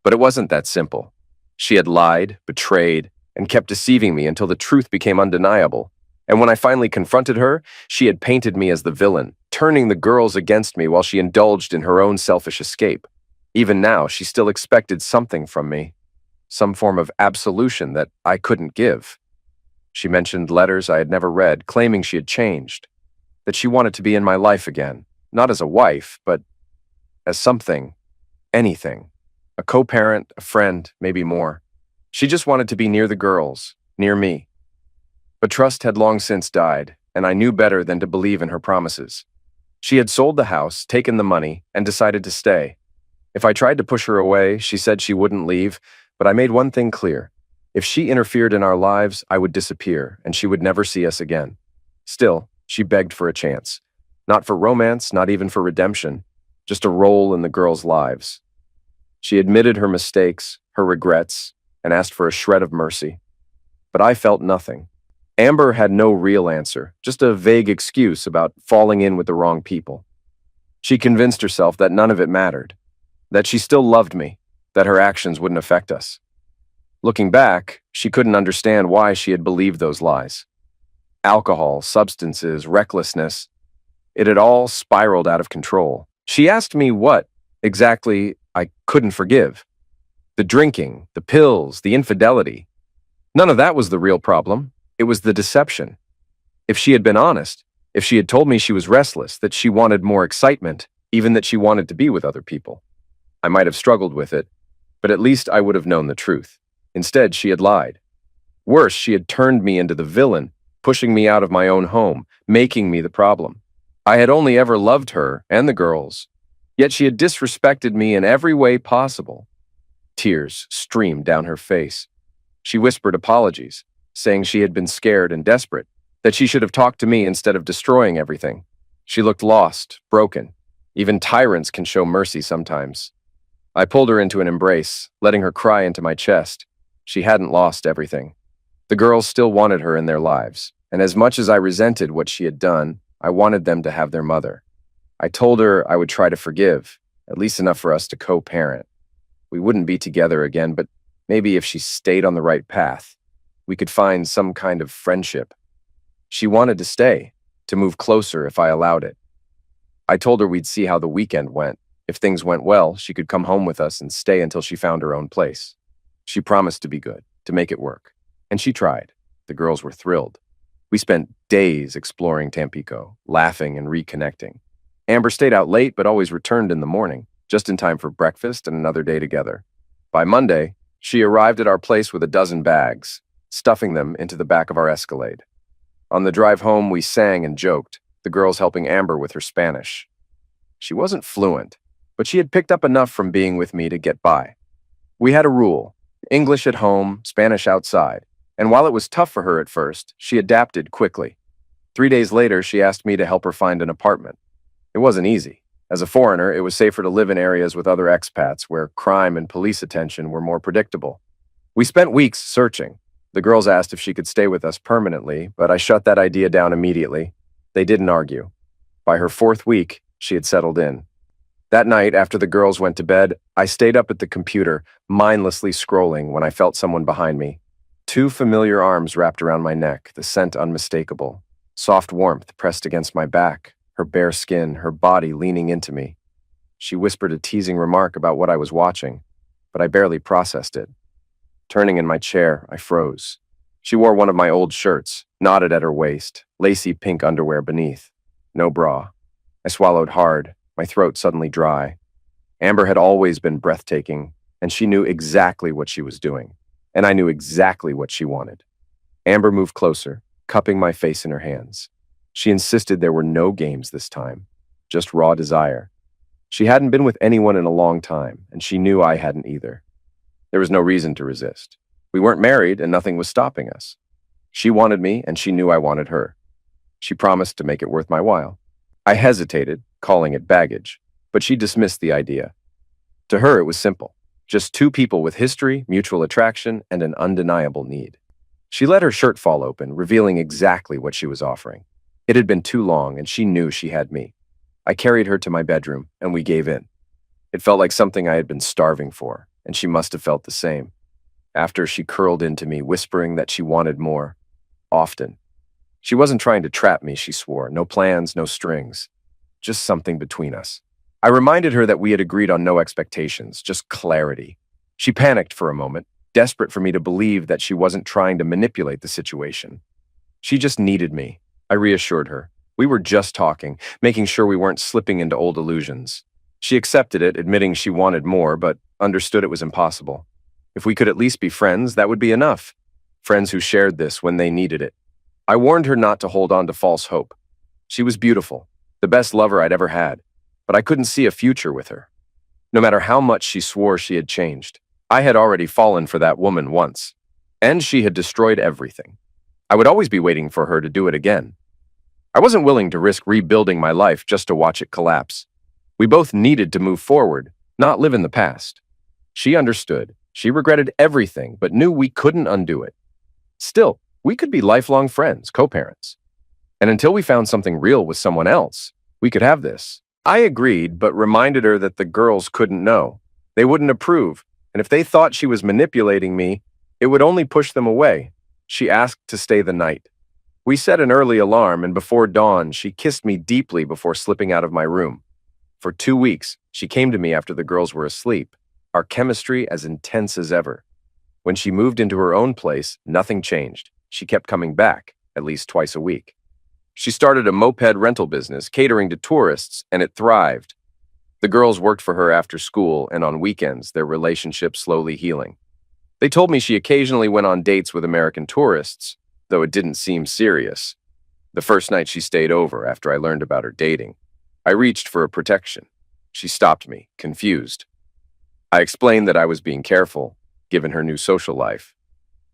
But it wasn't that simple. She had lied, betrayed, and kept deceiving me until the truth became undeniable. And when I finally confronted her, she had painted me as the villain, turning the girls against me while she indulged in her own selfish escape. Even now, she still expected something from me. some form of absolution that I couldn't give. She mentioned letters I had never read, claiming she had changed, that she wanted to be in my life again, not as a wife, but as something, anything. A co-parent, a friend, maybe more. She just wanted to be near the girls, near me. But trust had long since died, and I knew better than to believe in her promises. She had sold the house, taken the money, and decided to stay. If I tried to push her away, she said she wouldn't leave, but I made one thing clear. If she interfered in our lives, I would disappear, and she would never see us again. Still, she begged for a chance. Not for romance, not even for redemption, just a role in the girls' lives. She admitted her mistakes, her regrets, and asked for a shred of mercy. But I felt nothing. Amber had no real answer, just a vague excuse about falling in with the wrong people. She convinced herself that none of it mattered, that she still loved me, that her actions wouldn't affect us. Looking back, she couldn't understand why she had believed those lies. Alcohol, substances, recklessness, it had all spiraled out of control. She asked me what, exactly, I couldn't forgive. The drinking, the pills, the infidelity. None of that was the real problem. It was the deception. If she had been honest, if she had told me she was restless, that she wanted more excitement, even that she wanted to be with other people, I might have struggled with it, but at least I would have known the truth. Instead, she had lied. Worse, she had turned me into the villain, pushing me out of my own home, making me the problem. I had only ever loved her and the girls, yet she had disrespected me in every way possible. Tears streamed down her face. She whispered apologies, saying she had been scared and desperate, that she should have talked to me instead of destroying everything. She looked lost, broken. Even tyrants can show mercy sometimes. I pulled her into an embrace, letting her cry into my chest. She hadn't lost everything. The girls still wanted her in their lives, and as much as I resented what she had done, I wanted them to have their mother. I told her I would try to forgive, at least enough for us to co-parent. We wouldn't be together again, but maybe if she stayed on the right path, we could find some kind of friendship. She wanted to stay, to move closer if I allowed it. I told her we'd see how the weekend went. If things went well, she could come home with us and stay until she found her own place. She promised to be good, to make it work. And she tried. The girls were thrilled. We spent days exploring Tampico, laughing and reconnecting. Amber stayed out late but always returned in the morning, just in time for breakfast and another day together. By Monday, she arrived at our place with a dozen bags, stuffing them into the back of our Escalade. On the drive home, we sang and joked, the girls helping Amber with her Spanish. She wasn't fluent, but she had picked up enough from being with me to get by. We had a rule: English at home, Spanish outside, and while it was tough for her at first, she adapted quickly. 3 days later, she asked me to help her find an apartment. It wasn't easy. As a foreigner, it was safer to live in areas with other expats where crime and police attention were more predictable. We spent weeks searching. The girls asked if she could stay with us permanently, but I shut that idea down immediately. They didn't argue. By her 4th week, she had settled in. That night, after the girls went to bed, I stayed up at the computer, mindlessly scrolling when I felt someone behind me. 2 familiar arms wrapped around my neck, the scent unmistakable. Soft warmth pressed against my back, her bare skin, her body leaning into me. She whispered a teasing remark about what I was watching, but I barely processed it. Turning in my chair, I froze. She wore one of my old shirts, knotted at her waist, lacy pink underwear beneath. No bra. I swallowed hard, my throat suddenly dry. Amber had always been breathtaking, and she knew exactly what she was doing. And I knew exactly what she wanted. Amber moved closer, cupping my face in her hands. She insisted there were no games this time, just raw desire. She hadn't been with anyone in a long time, and she knew I hadn't either. There was no reason to resist. We weren't married, and nothing was stopping us. She wanted me, and she knew I wanted her. She promised to make it worth my while. I hesitated, calling it baggage, but she dismissed the idea. To her, it was simple. Just 2 people with history, mutual attraction, and an undeniable need. She let her shirt fall open, revealing exactly what she was offering. It had been too long, and she knew she had me. I carried her to my bedroom, and we gave in. It felt like something I had been starving for, and she must have felt the same. After, she curled into me, whispering that she wanted more. Often. She wasn't trying to trap me, she swore. No plans, no strings. Just something between us. I reminded her that we had agreed on no expectations, just clarity. She panicked for a moment, desperate for me to believe that she wasn't trying to manipulate the situation. She just needed me, I reassured her. We were just talking, making sure we weren't slipping into old illusions. She accepted it, admitting she wanted more, but understood it was impossible. If we could at least be friends, that would be enough. Friends who shared this when they needed it. I warned her not to hold on to false hope. She was beautiful, the best lover I'd ever had, but I couldn't see a future with her. No matter how much she swore she had changed, I had already fallen for that woman once, and she had destroyed everything. I would always be waiting for her to do it again. I wasn't willing to risk rebuilding my life just to watch it collapse. We both needed to move forward, not live in the past. She understood. She regretted everything, but knew we couldn't undo it. Still, we could be lifelong friends, co-parents. And until we found something real with someone else, we could have this. I agreed, but reminded her that the girls couldn't know. They wouldn't approve, and if they thought she was manipulating me, it would only push them away. She asked to stay the night. We set an early alarm, and before dawn, she kissed me deeply before slipping out of my room. For 2 weeks, she came to me after the girls were asleep, our chemistry as intense as ever. When she moved into her own place, nothing changed. She kept coming back, at least twice a week. She started a moped rental business, catering to tourists, and it thrived. The girls worked for her after school and on weekends, their relationship slowly healing. They told me she occasionally went on dates with American tourists, though it didn't seem serious. The first night she stayed over after I learned about her dating. I reached for a protection. She stopped me, confused. I explained that I was being careful, given her new social life.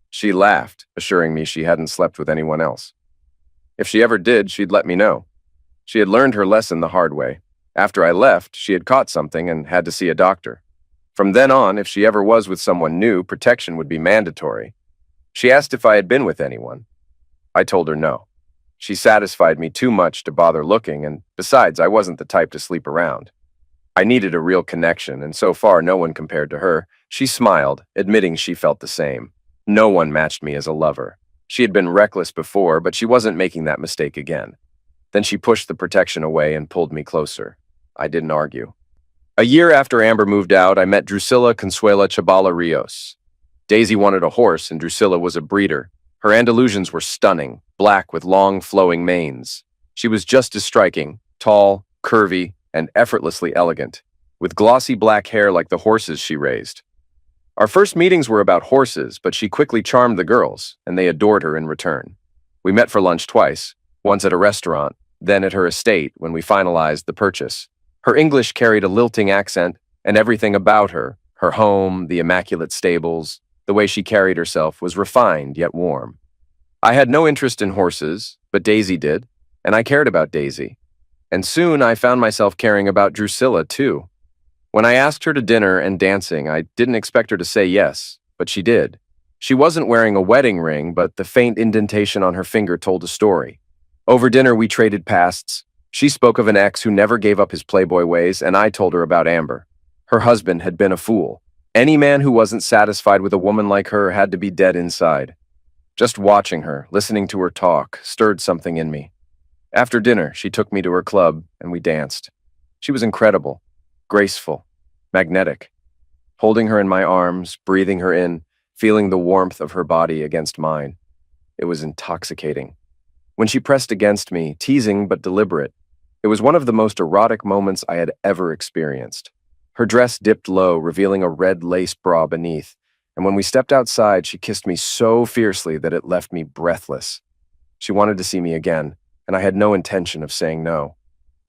She laughed, assuring me she hadn't slept with anyone else. If she ever did, she'd let me know. She had learned her lesson the hard way. After I left, she had caught something and had to see a doctor. From then on, if she ever was with someone new, protection would be mandatory. She asked if I had been with anyone. I told her no. She satisfied me too much to bother looking, and besides, I wasn't the type to sleep around. I needed a real connection, and so far no one compared to her. She smiled, admitting she felt the same. No one matched me as a lover. She had been reckless before, but she wasn't making that mistake again. Then she pushed the protection away and pulled me closer. I didn't argue. A year after Amber moved out, I met Drusilla Consuela Chabala Rios. Daisy wanted a horse, and Drusilla was a breeder. Her Andalusians were stunning, black with long, flowing manes. She was just as striking, tall, curvy, and effortlessly elegant, with glossy black hair like the horses she raised. Our first meetings were about horses, but she quickly charmed the girls, and they adored her in return. We met for lunch twice, once at a restaurant, then at her estate when we finalized the purchase. Her English carried a lilting accent, and everything about her, her home, the immaculate stables, the way she carried herself was refined yet warm. I had no interest in horses, but Daisy did, and I cared about Daisy. And soon I found myself caring about Drusilla too. When I asked her to dinner and dancing, I didn't expect her to say yes, but she did. She wasn't wearing a wedding ring, but the faint indentation on her finger told a story. Over dinner, we traded pasts. She spoke of an ex who never gave up his playboy ways, and I told her about Amber. Her husband had been a fool. Any man who wasn't satisfied with a woman like her had to be dead inside. Just watching her, listening to her talk, stirred something in me. After dinner, she took me to her club, and we danced. She was incredible, graceful, magnetic. Holding her in my arms, breathing her in, feeling the warmth of her body against mine. It was intoxicating. When she pressed against me, teasing but deliberate, it was one of the most erotic moments I had ever experienced. Her dress dipped low, revealing a red lace bra beneath, and when we stepped outside, she kissed me so fiercely that it left me breathless. She wanted to see me again, and I had no intention of saying no.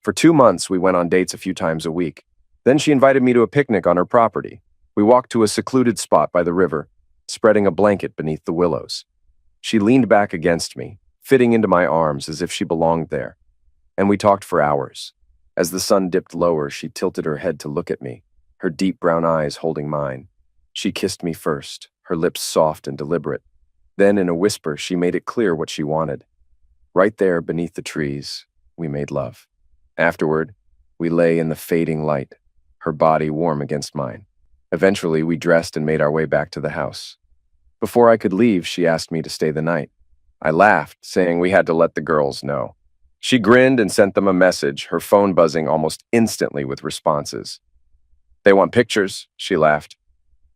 For 2 months, we went on dates a few times a week. Then she invited me to a picnic on her property. We walked to a secluded spot by the river, spreading a blanket beneath the willows. She leaned back against me, fitting into my arms as if she belonged there, and we talked for hours. As the sun dipped lower, she tilted her head to look at me, her deep brown eyes holding mine. She kissed me first, her lips soft and deliberate. Then, in a whisper, she made it clear what she wanted. Right there, beneath the trees, we made love. Afterward, we lay in the fading light, her body warm against mine. Eventually, we dressed and made our way back to the house. Before I could leave, she asked me to stay the night. I laughed, saying we had to let the girls know. She grinned and sent them a message, her phone buzzing almost instantly with responses. "They want pictures," she laughed.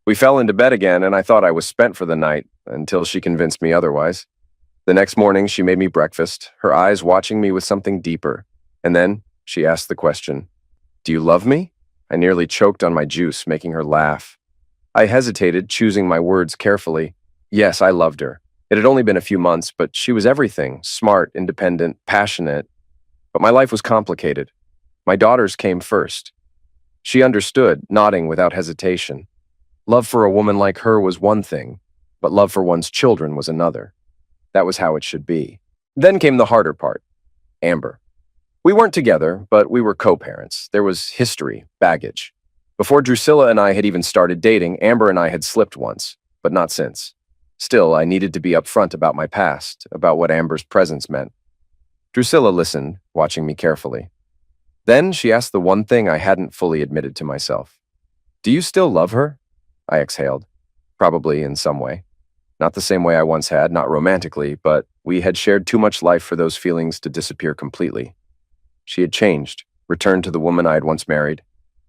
We fell into bed again, and I thought I was spent for the night until she convinced me otherwise. The next morning, she made me breakfast, her eyes watching me with something deeper. And then she asked the question, "Do you love me?" I nearly choked on my juice, making her laugh. I hesitated, choosing my words carefully. Yes, I loved her. It had only been a few months, but she was everything: smart, independent, passionate. But my life was complicated. My daughters came first. She understood, nodding without hesitation. Love for a woman like her was one thing, but love for one's children was another. That was how it should be. Then came the harder part: Amber. We weren't together, but we were co-parents. There was history, baggage. Before Drusilla and I had even started dating, Amber and I had slipped once, but not since. Still, I needed to be upfront about my past, about what Amber's presence meant. Drusilla listened, watching me carefully. Then she asked the one thing I hadn't fully admitted to myself. "Do you still love her?" I exhaled. Probably in some way. Not the same way I once had, not romantically, but we had shared too much life for those feelings to disappear completely. She had changed, returned to the woman I had once married,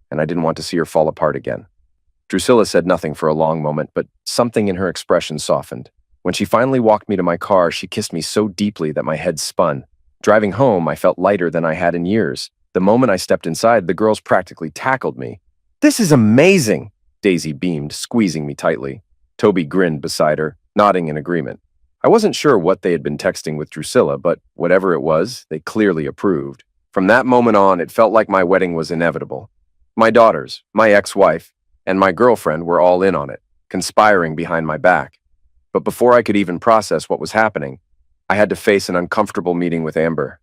and I didn't want to see her fall apart again. Drusilla said nothing for a long moment, but something in her expression softened. When she finally walked me to my car, she kissed me so deeply that my head spun. Driving home, I felt lighter than I had in years. The moment I stepped inside, the girls practically tackled me. "This is amazing!" Daisy beamed, squeezing me tightly. Toby grinned beside her, nodding in agreement. I wasn't sure what they had been texting with Drusilla, but whatever it was, they clearly approved. From that moment on, it felt like my wedding was inevitable. My daughters, my ex-wife, and my girlfriend were all in on it, conspiring behind my back. But before I could even process what was happening, I had to face an uncomfortable meeting with Amber.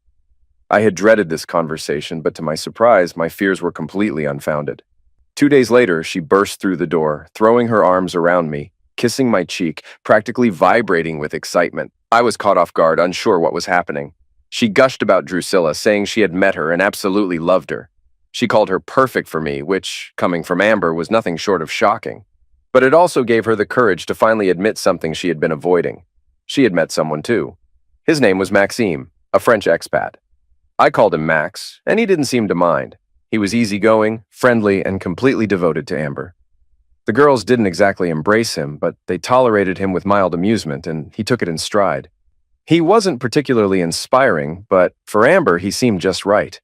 I had dreaded this conversation, but to my surprise, my fears were completely unfounded. 2 days later, she burst through the door, throwing her arms around me, kissing my cheek, practically vibrating with excitement. I was caught off guard, unsure what was happening. She gushed about Drusilla, saying she had met her and absolutely loved her. She called her perfect for me, which, coming from Amber, was nothing short of shocking. But it also gave her the courage to finally admit something she had been avoiding. She had met someone too. His name was Maxime, a French expat. I called him Max, and he didn't seem to mind. He was easygoing, friendly, and completely devoted to Amber. The girls didn't exactly embrace him, but they tolerated him with mild amusement, and he took it in stride. He wasn't particularly inspiring, but for Amber, he seemed just right.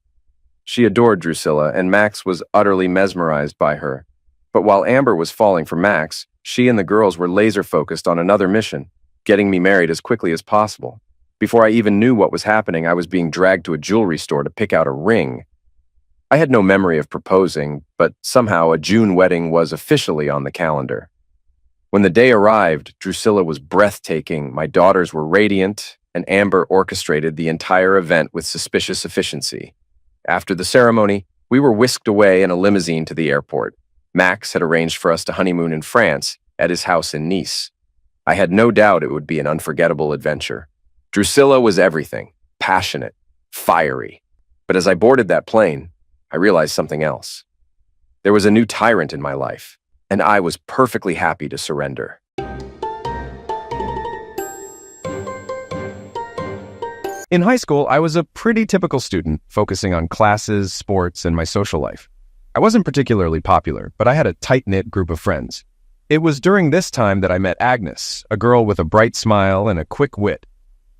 She adored Drusilla, and Max was utterly mesmerized by her. But while Amber was falling for Max, she and the girls were laser-focused on another mission: getting me married as quickly as possible. Before I even knew what was happening, I was being dragged to a jewelry store to pick out a ring. I had no memory of proposing, but somehow a June wedding was officially on the calendar. When the day arrived, Drusilla was breathtaking, my daughters were radiant, and Amber orchestrated the entire event with suspicious efficiency. After the ceremony, we were whisked away in a limousine to the airport. Max had arranged for us to honeymoon in France, at his house in Nice. I had no doubt it would be an unforgettable adventure. Drusilla was everything: passionate, fiery. But as I boarded that plane, I realized something else. There was a new tyrant in my life, and I was perfectly happy to surrender. In high school, I was a pretty typical student, focusing on classes, sports, and my social life. I wasn't particularly popular, but I had a tight-knit group of friends. It was during this time that I met Agnes, a girl with a bright smile and a quick wit.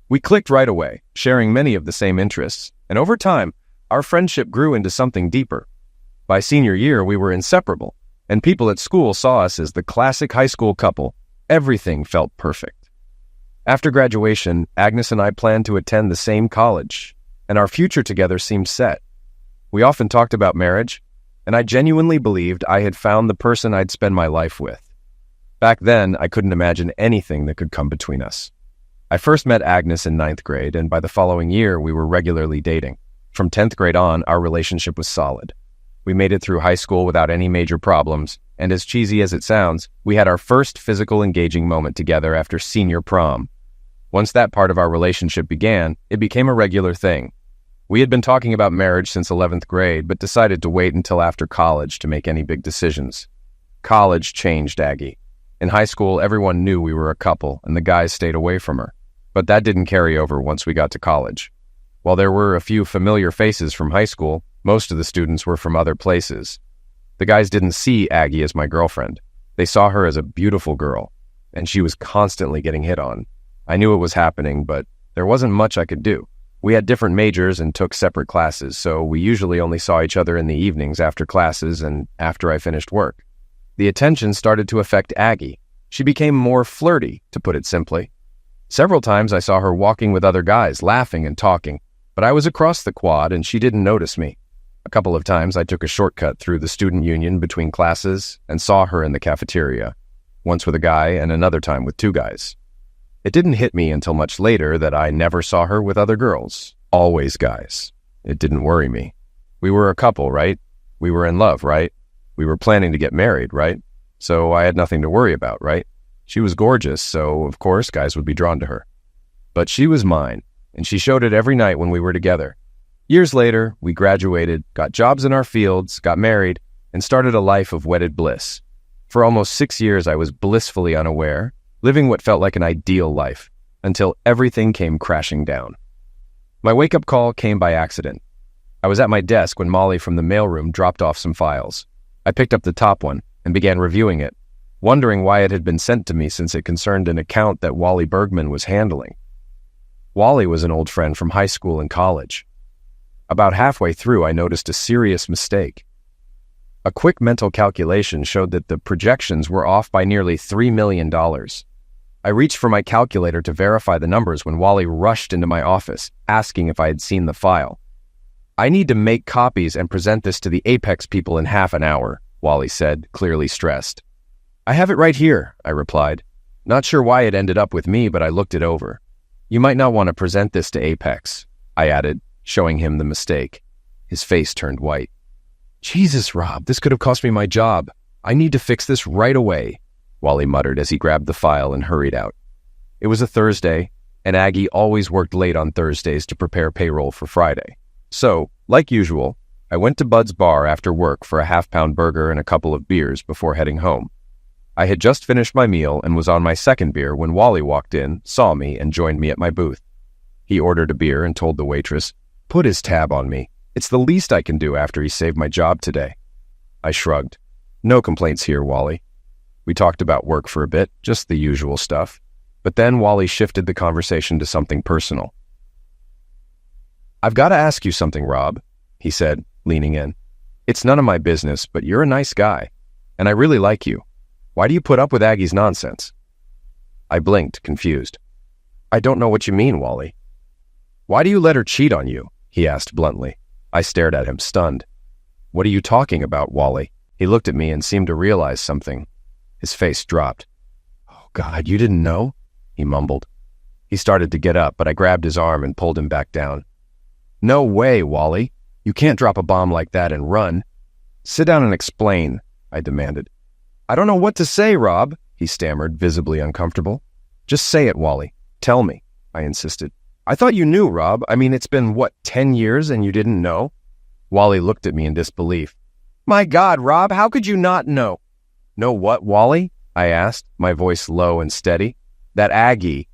We clicked right away, sharing many of the same interests, and over time, our friendship grew into something deeper. By senior year, we were inseparable, and people at school saw us as the classic high school couple. Everything felt perfect. After graduation, Agnes and I planned to attend the same college, and our future together seemed set. We often talked about marriage, and I genuinely believed I had found the person I'd spend my life with. Back then, I couldn't imagine anything that could come between us. I first met Agnes in 9th grade, and by the following year, we were regularly dating. From 10th grade on, our relationship was solid. We made it through high school without any major problems, and as cheesy as it sounds, we had our first physical engaging moment together after senior prom. Once that part of our relationship began, it became a regular thing. We had been talking about marriage since 11th grade, but decided to wait until after college to make any big decisions. College changed Aggie. In high school, everyone knew we were a couple, and the guys stayed away from her. But that didn't carry over once we got to college. While there were a few familiar faces from high school, most of the students were from other places. The guys didn't see Aggie as my girlfriend. They saw her as a beautiful girl, and she was constantly getting hit on. I knew it was happening, but there wasn't much I could do. We had different majors and took separate classes, so we usually only saw each other in the evenings after classes and after I finished work. The attention started to affect Aggie. She became more flirty, to put it simply. Several times I saw her walking with other guys, laughing and talking, but I was across the quad and she didn't notice me. A couple of times I took a shortcut through the student union between classes and saw her in the cafeteria, once with a guy and another time with two guys. It didn't hit me until much later that I never saw her with other girls, always guys. It didn't worry me. We were a couple, right? We were in love, right? We were planning to get married, right? So I had nothing to worry about, right? She was gorgeous, so of course guys would be drawn to her. But she was mine, and she showed it every night when we were together. Years later, we graduated, got jobs in our fields, got married, and started a life of wedded bliss. For almost 6 years, I was blissfully unaware, living what felt like an ideal life, until everything came crashing down. My wake-up call came by accident. I was at my desk when Molly from the mailroom dropped off some files. I picked up the top one and began reviewing it, wondering why it had been sent to me since it concerned an account that Wally Bergman was handling. Wally was an old friend from high school and college. About halfway through, I noticed a serious mistake. A quick mental calculation showed that the projections were off by nearly $3 million. I reached for my calculator to verify the numbers when Wally rushed into my office, asking if I had seen the file. "I need to make copies and present this to the Apex people in half an hour," Wally said, clearly stressed. "I have it right here," I replied. Not sure why it ended up with me, but I looked it over. "You might not want to present this to Apex," I added, showing him the mistake. His face turned white. "Jesus, Rob, this could have cost me my job. I need to fix this right away," Wally muttered as he grabbed the file and hurried out. It was a Thursday, and Aggie always worked late on Thursdays to prepare payroll for Friday. So, like usual, I went to Bud's bar after work for a half-pound burger and a couple of beers before heading home. I had just finished my meal and was on my second beer when Wally walked in, saw me, and joined me at my booth. He ordered a beer and told the waitress, "Put his tab on me. It's the least I can do after he saved my job today." I shrugged. "No complaints here, Wally." We talked about work for a bit, just the usual stuff. But then Wally shifted the conversation to something personal. "I've got to ask you something, Rob," he said, leaning in. "It's none of my business, but you're a nice guy, and I really like you. Why do you put up with Aggie's nonsense?" I blinked, confused. "I don't know what you mean, Wally." "Why do you let her cheat on you?" he asked bluntly. I stared at him, stunned. "What are you talking about, Wally?" He looked at me and seemed to realize something. His face dropped. "Oh, God, you didn't know?" he mumbled. He started to get up, but I grabbed his arm and pulled him back down. "No way, Wally. You can't drop a bomb like that and run." "Sit down and explain," I demanded. "I don't know what to say, Rob," he stammered, visibly uncomfortable. "Just say it, Wally. Tell me," I insisted. "I thought you knew, Rob. I mean, it's been, 10 years and you didn't know?" Wally looked at me in disbelief. "My God, Rob, how could you not know?" "Know what, Wally?" I asked, my voice low and steady. That Aggie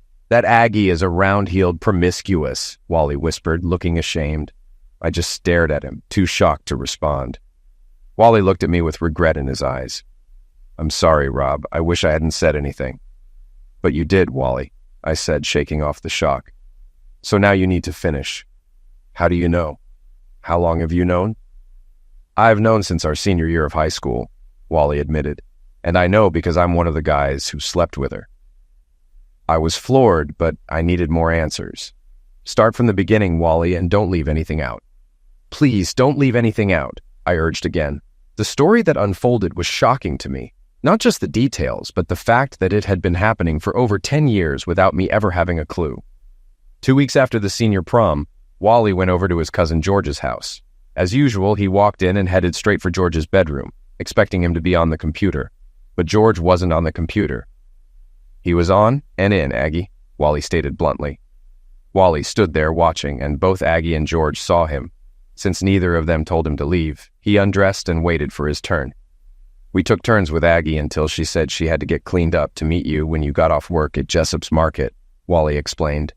is a round-heeled promiscuous," Wally whispered, looking ashamed. I just stared at him, too shocked to respond. Wally looked at me with regret in his eyes. "I'm sorry, Rob. I wish I hadn't said anything." "But you did, Wally," I said, shaking off the shock. "So now you need to finish. How do you know?" "How long have you known?" "I've known since our senior year of high school," Wally admitted. "And I know because I'm one of the guys who slept with her." I was floored, but I needed more answers. "Start from the beginning, Wally, and don't leave anything out." "Please, don't leave anything out," I urged again. The story that unfolded was shocking to me. Not just the details, but the fact that it had been happening for over 10 years without me ever having a clue. 2 weeks after the senior prom, Wally went over to his cousin George's house. As usual, he walked in and headed straight for George's bedroom, expecting him to be on the computer. But George wasn't on the computer. "He was on and in, Aggie," Wally stated bluntly. Wally stood there watching, and both Aggie and George saw him. Since neither of them told him to leave, he undressed and waited for his turn. "We took turns with Aggie until she said she had to get cleaned up to meet you when you got off work at Jessup's Market," Wally explained.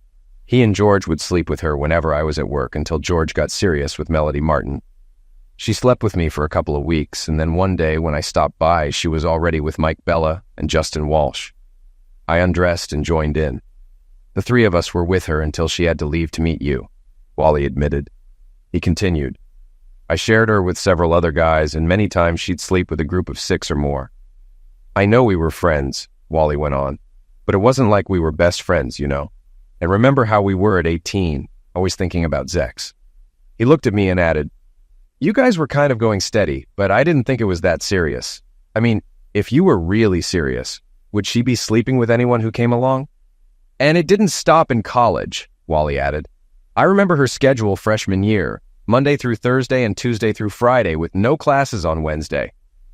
"He and George would sleep with her whenever I was at work until George got serious with Melody Martin." She slept with me for a couple of weeks, and then one day when I stopped by, she was already with Mike Bella and Justin Walsh. I undressed and joined in. The three of us were with her until she had to leave to meet you, Wally admitted. He continued. I shared her with several other guys, and many times she'd sleep with a group of 6 or more. I know we were friends, Wally went on, but it wasn't like we were best friends, you know. And remember how we were at 18, always thinking about Zex. He looked at me and added, you guys were kind of going steady, but I didn't think it was that serious. I mean, if you were really serious, would she be sleeping with anyone who came along? And it didn't stop in college, Wally added. I remember her schedule freshman year, Monday through Thursday and Tuesday through Friday with no classes on Wednesday.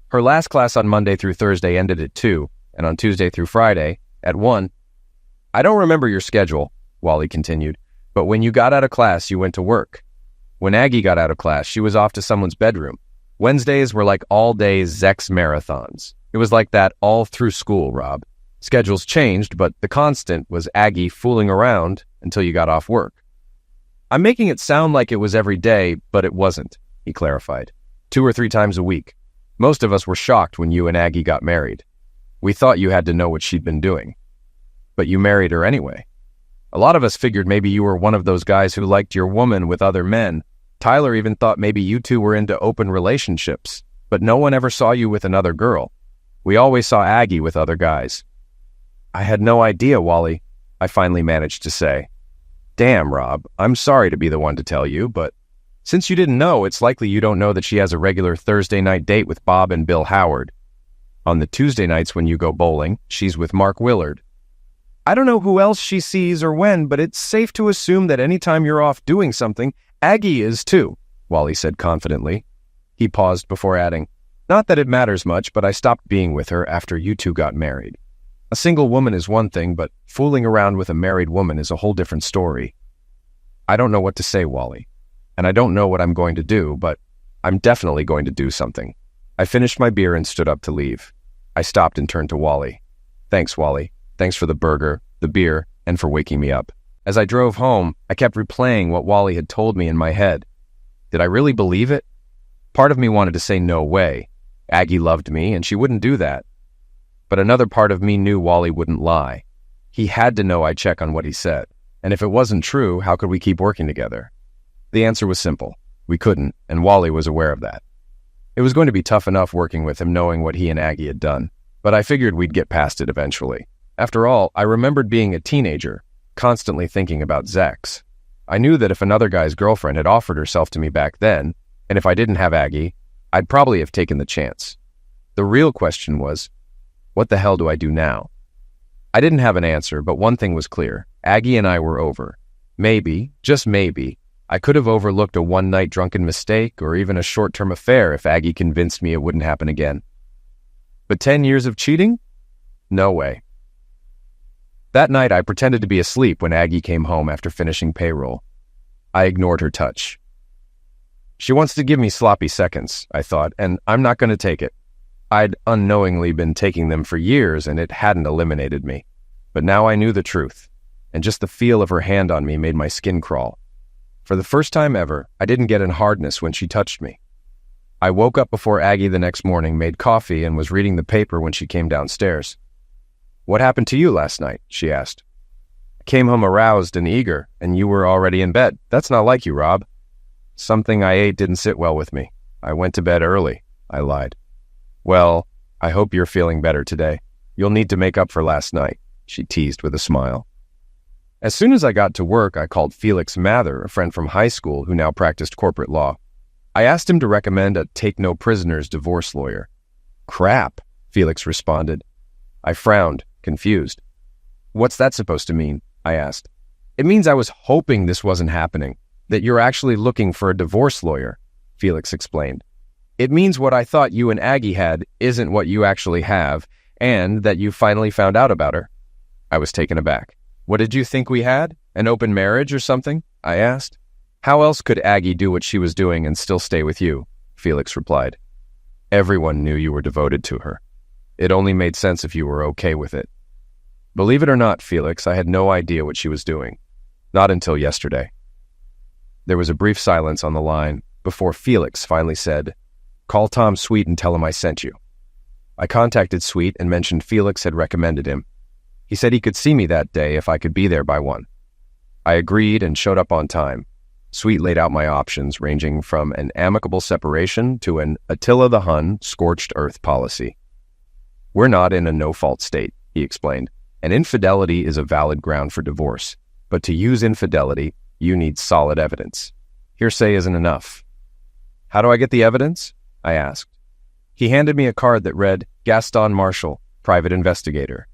Her last class on Monday through Thursday ended at 2, and on Tuesday through Friday at 1. I don't remember your schedule, Wally continued, but when you got out of class, you went to work. When Aggie got out of class, she was off to someone's bedroom. Wednesdays were like all-day Zex marathons. It was like that all through school, Rob. Schedules changed, but the constant was Aggie fooling around until you got off work. I'm making it sound like it was every day, but it wasn't, he clarified. 2 or 3 times a week. Most of us were shocked when you and Aggie got married. We thought you had to know what she'd been doing. But you married her anyway. A lot of us figured maybe you were one of those guys who liked your woman with other men. Tyler even thought maybe you two were into open relationships, but no one ever saw you with another girl. We always saw Aggie with other guys. I had no idea, Wally, I finally managed to say. Damn, Rob, I'm sorry to be the one to tell you, but since you didn't know, it's likely you don't know that she has a regular Thursday night date with Bob and Bill Howard. On the Tuesday nights when you go bowling, she's with Mark Willard. I don't know who else she sees or when, but it's safe to assume that anytime you're off doing something, Aggie is too, Wally said confidently. He paused before adding, not that it matters much, but I stopped being with her after you two got married. A single woman is one thing, but fooling around with a married woman is a whole different story. I don't know what to say, Wally, and I don't know what I'm going to do, but I'm definitely going to do something. I finished my beer and stood up to leave. I stopped and turned to Wally. Thanks, Wally. Thanks for the burger, the beer, and for waking me up. As I drove home, I kept replaying what Wally had told me in my head. Did I really believe it? Part of me wanted to say no way. Aggie loved me, and she wouldn't do that. But another part of me knew Wally wouldn't lie. He had to know I'd check on what he said. And if it wasn't true, how could we keep working together? The answer was simple. We couldn't, and Wally was aware of that. It was going to be tough enough working with him knowing what he and Aggie had done, but I figured we'd get past it eventually. After all, I remembered being a teenager, constantly thinking about Zex. I knew that if another guy's girlfriend had offered herself to me back then, and if I didn't have Aggie, I'd probably have taken the chance. The real question was, what the hell do I do now? I didn't have an answer, but one thing was clear. Aggie and I were over. Maybe, just maybe, I could have overlooked a one-night drunken mistake or even a short-term affair if Aggie convinced me it wouldn't happen again. But 10 years of cheating? No way. That night, I pretended to be asleep when Aggie came home after finishing payroll. I ignored her touch. She wants to give me sloppy seconds, I thought, and I'm not going to take it. I'd unknowingly been taking them for years, and it hadn't eliminated me. But now I knew the truth, and just the feel of her hand on me made my skin crawl. For the first time ever, I didn't get in hardness when she touched me. I woke up before Aggie the next morning, made coffee, and was reading the paper when she came downstairs. What happened to you last night? She asked. I came home aroused and eager, and you were already in bed. That's not like you, Rob. Something I ate didn't sit well with me. I went to bed early, I lied. Well, I hope you're feeling better today. You'll need to make up for last night, she teased with a smile. As soon as I got to work, I called Felix Mather, a friend from high school who now practiced corporate law. I asked him to recommend a take-no-prisoners divorce lawyer. Crap, Felix responded. I frowned, confused. What's that supposed to mean? I asked. It means I was hoping this wasn't happening, that you're actually looking for a divorce lawyer, Felix explained. It means what I thought you and Aggie had isn't what you actually have, and that you finally found out about her. I was taken aback. What did you think we had? An open marriage or something? I asked. How else could Aggie do what she was doing and still stay with you? Felix replied. Everyone knew you were devoted to her. It only made sense if you were okay with it. Believe it or not, Felix, I had no idea what she was doing. Not until yesterday. There was a brief silence on the line, before Felix finally said, "Call Tom Sweet and tell him I sent you." I contacted Sweet and mentioned Felix had recommended him. He said he could see me that day if I could be there by 1. I agreed and showed up on time. Sweet laid out my options, ranging from an amicable separation to an Attila the Hun scorched earth policy. "We're not in a no-fault state," he explained, "and infidelity is a valid ground for divorce. But to use infidelity, you need solid evidence. Hearsay isn't enough." "How do I get the evidence?" I asked. He handed me a card that read, "Gaston Marshall, private investigator.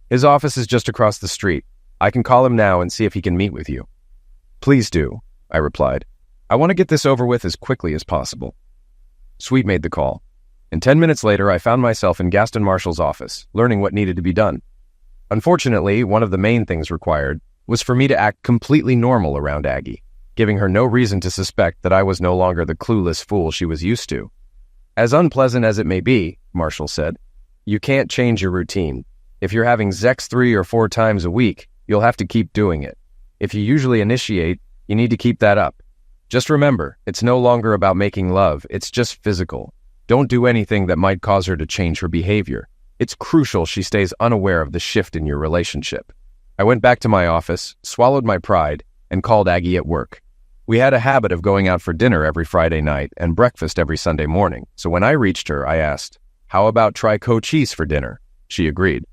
His office is just across the street. I can call him now and see if he can meet with you." "Please do," I replied. "I want to get this over with as quickly as possible." Sweet made the call, and 10 minutes later I found myself in Gaston Marshall's office, learning what needed to be done. Unfortunately, one of the main things required was for me to act completely normal around Aggie, giving her no reason to suspect that I was no longer the clueless fool she was used to. "As unpleasant as it may be," Marshall said, "you can't change your routine. If you're having sex 3 or 4 times a week, you'll have to keep doing it. If you usually initiate, you need to keep that up. Just remember, it's no longer about making love, it's just physical. Don't do anything that might cause her to change her behavior. It's crucial she stays unaware of the shift in your relationship." I went back to my office, swallowed my pride, and called Aggie at work. We had a habit of going out for dinner every Friday night and breakfast every Sunday morning, so when I reached her, I asked, "How about trico cheese for dinner?" She agreed.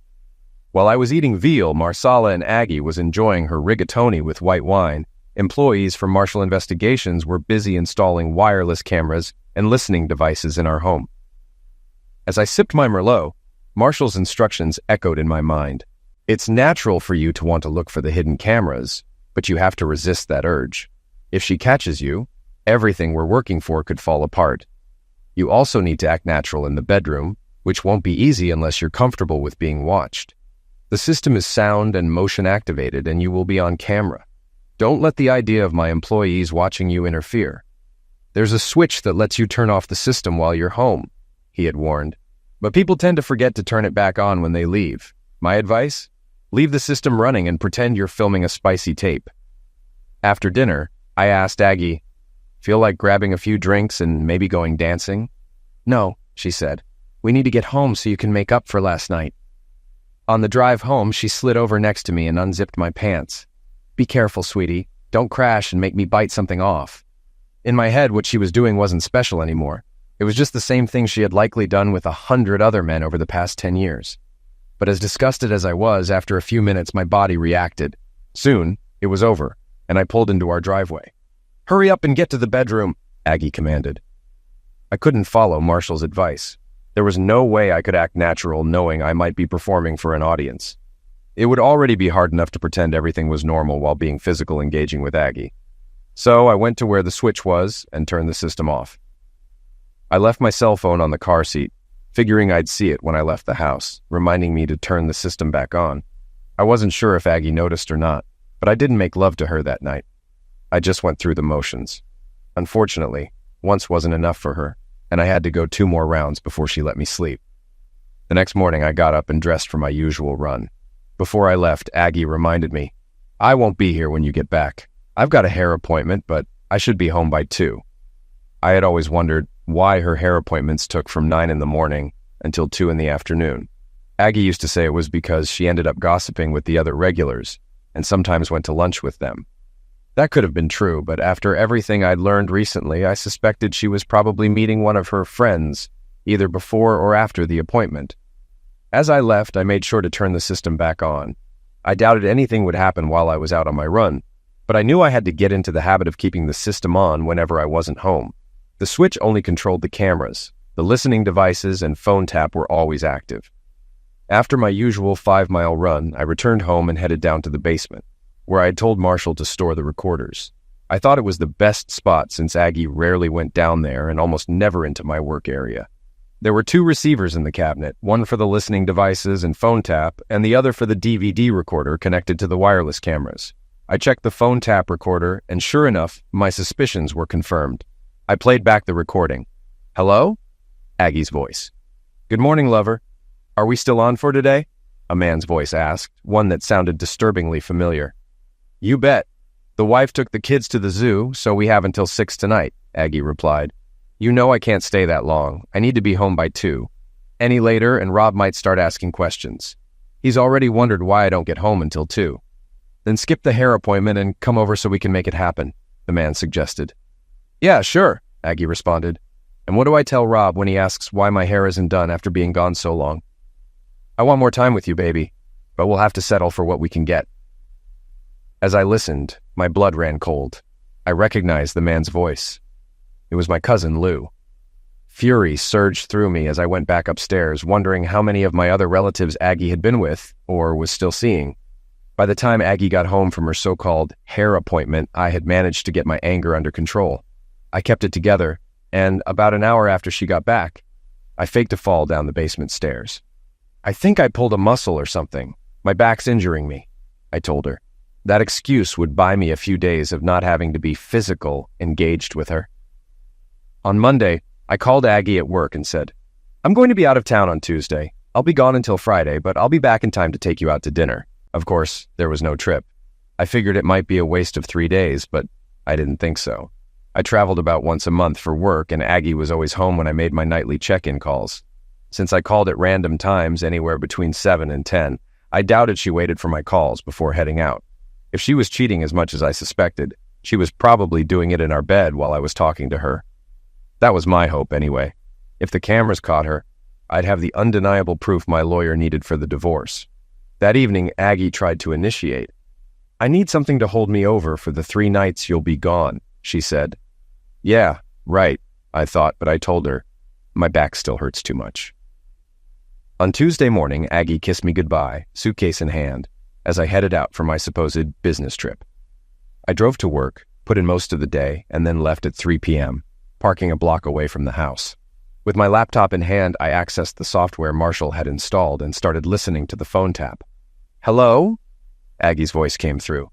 While I was eating veal, Marsala and Aggie was enjoying her rigatoni with white wine. Employees from Marshall Investigations were busy installing wireless cameras and listening devices in our home. As I sipped my Merlot, Marshall's instructions echoed in my mind. "It's natural for you to want to look for the hidden cameras, but you have to resist that urge. If she catches you, everything we're working for could fall apart. You also need to act natural in the bedroom, which won't be easy unless you're comfortable with being watched. The system is sound and motion activated, and you will be on camera. Don't let the idea of my employees watching you interfere. There's a switch that lets you turn off the system while you're home," he had warned. "But people tend to forget to turn it back on when they leave. My advice? Leave the system running and pretend you're filming a spicy tape." After dinner, I asked Aggie, "Feel like grabbing a few drinks and maybe going dancing?" "No," she said. "We need to get home so you can make up for last night." On the drive home, she slid over next to me and unzipped my pants. "Be careful, sweetie. Don't crash and make me bite something off." In my head, what she was doing wasn't special anymore. It was just the same thing she had likely done with 100 other men over the past 10 years. But as disgusted as I was, after a few minutes, my body reacted. Soon, it was over, and I pulled into our driveway. "Hurry up and get to the bedroom," Aggie commanded. I couldn't follow Marshall's advice. There was no way I could act natural knowing I might be performing for an audience. It would already be hard enough to pretend everything was normal while being physical engaging with Aggie. So I went to where the switch was and turned the system off. I left my cell phone on the car seat, figuring I'd see it when I left the house, reminding me to turn the system back on. I wasn't sure if Aggie noticed or not, but I didn't make love to her that night. I just went through the motions. Unfortunately, once wasn't enough for her, and I had to go 2 more rounds before she let me sleep. The next morning, I got up and dressed for my usual run. Before I left, Aggie reminded me, "I won't be here when you get back. I've got a hair appointment, but I should be home by 2. I had always wondered why her hair appointments took from 9 in the morning until 2 in the afternoon. Aggie used to say it was because she ended up gossiping with the other regulars and sometimes went to lunch with them. That could have been true, but after everything I'd learned recently, I suspected she was probably meeting one of her friends, either before or after the appointment. As I left, I made sure to turn the system back on. I doubted anything would happen while I was out on my run, but I knew I had to get into the habit of keeping the system on whenever I wasn't home. The switch only controlled the cameras. The listening devices and phone tap were always active. After my usual 5-mile run, I returned home and headed down to the basement, where I had told Marshall to store the recorders. I thought it was the best spot since Aggie rarely went down there and almost never into my work area. There were 2 receivers in the cabinet, one for the listening devices and phone tap, and the other for the DVD recorder connected to the wireless cameras. I checked the phone tap recorder, and sure enough, my suspicions were confirmed. I played back the recording. "Hello?" Aggie's voice. "Good morning, lover. Are we still on for today?" A man's voice asked, one that sounded disturbingly familiar. "You bet. The wife took the kids to the zoo, so we have until 6 tonight, Aggie replied. You know I can't stay that long. I need to be home by 2. Any later, and Rob might start asking questions. He's already wondered why I don't get home until 2. Then skip the hair appointment and come over so we can make it happen, the man suggested. Yeah, sure, Aggie responded. And what do I tell Rob when he asks why my hair isn't done after being gone so long? I want more time with you, baby, but we'll have to settle for what we can get. As I listened, my blood ran cold. I recognized the man's voice. It was my cousin, Lou. Fury surged through me as I went back upstairs, wondering how many of my other relatives Aggie had been with, or was still seeing. By the time Aggie got home from her so-called hair appointment, I had managed to get my anger under control. I kept it together, and about an hour after she got back, I faked a fall down the basement stairs. I think I pulled a muscle or something. My back's injuring me, I told her. That excuse would buy me a few days of not having to be physical engaged with her. On Monday, I called Aggie at work and said, I'm going to be out of town on Tuesday. I'll be gone until Friday, but I'll be back in time to take you out to dinner. Of course, there was no trip. I figured it might be a waste of 3 days, but I didn't think so. I traveled about once a month for work, and Aggie was always home when I made my nightly check-in calls. Since I called at random times, anywhere between 7 and 10, I doubted she waited for my calls before heading out. If she was cheating as much as I suspected, she was probably doing it in our bed while I was talking to her. That was my hope, anyway. If the cameras caught her, I'd have the undeniable proof my lawyer needed for the divorce. That evening, Aggie tried to initiate. I need something to hold me over for the 3 nights you'll be gone, she said. Yeah, right, I thought, but I told her, my back still hurts too much. On Tuesday morning, Aggie kissed me goodbye, suitcase in hand, as I headed out for my supposed business trip. I drove to work, put in most of the day, and then left at 3 p.m., parking a block away from the house. With my laptop in hand, I accessed the software Marshall had installed and started listening to the phone tap. Hello? Aggie's voice came through.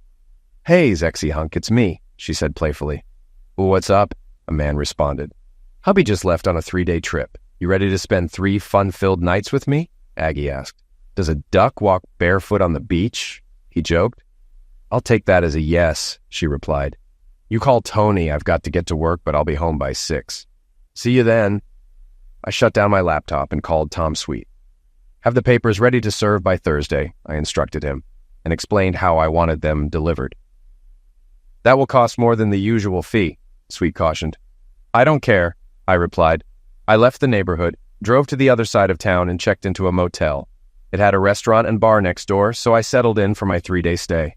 Hey, Zexy Hunk, it's me, she said playfully. What's up? A man responded. Hubby just left on a 3-day trip. You ready to spend 3 fun-filled nights with me? Aggie asked. Does a duck walk barefoot on the beach? He joked. I'll take that as a yes, she replied. You call Tony, I've got to get to work, but I'll be home by 6. See you then. I shut down my laptop and called Tom Sweet. Have the papers ready to serve by Thursday, I instructed him, and explained how I wanted them delivered. That will cost more than the usual fee, Sweet cautioned. I don't care, I replied. I left the neighborhood, drove to the other side of town, and checked into a motel. It had a restaurant and bar next door, so I settled in for my 3-day stay.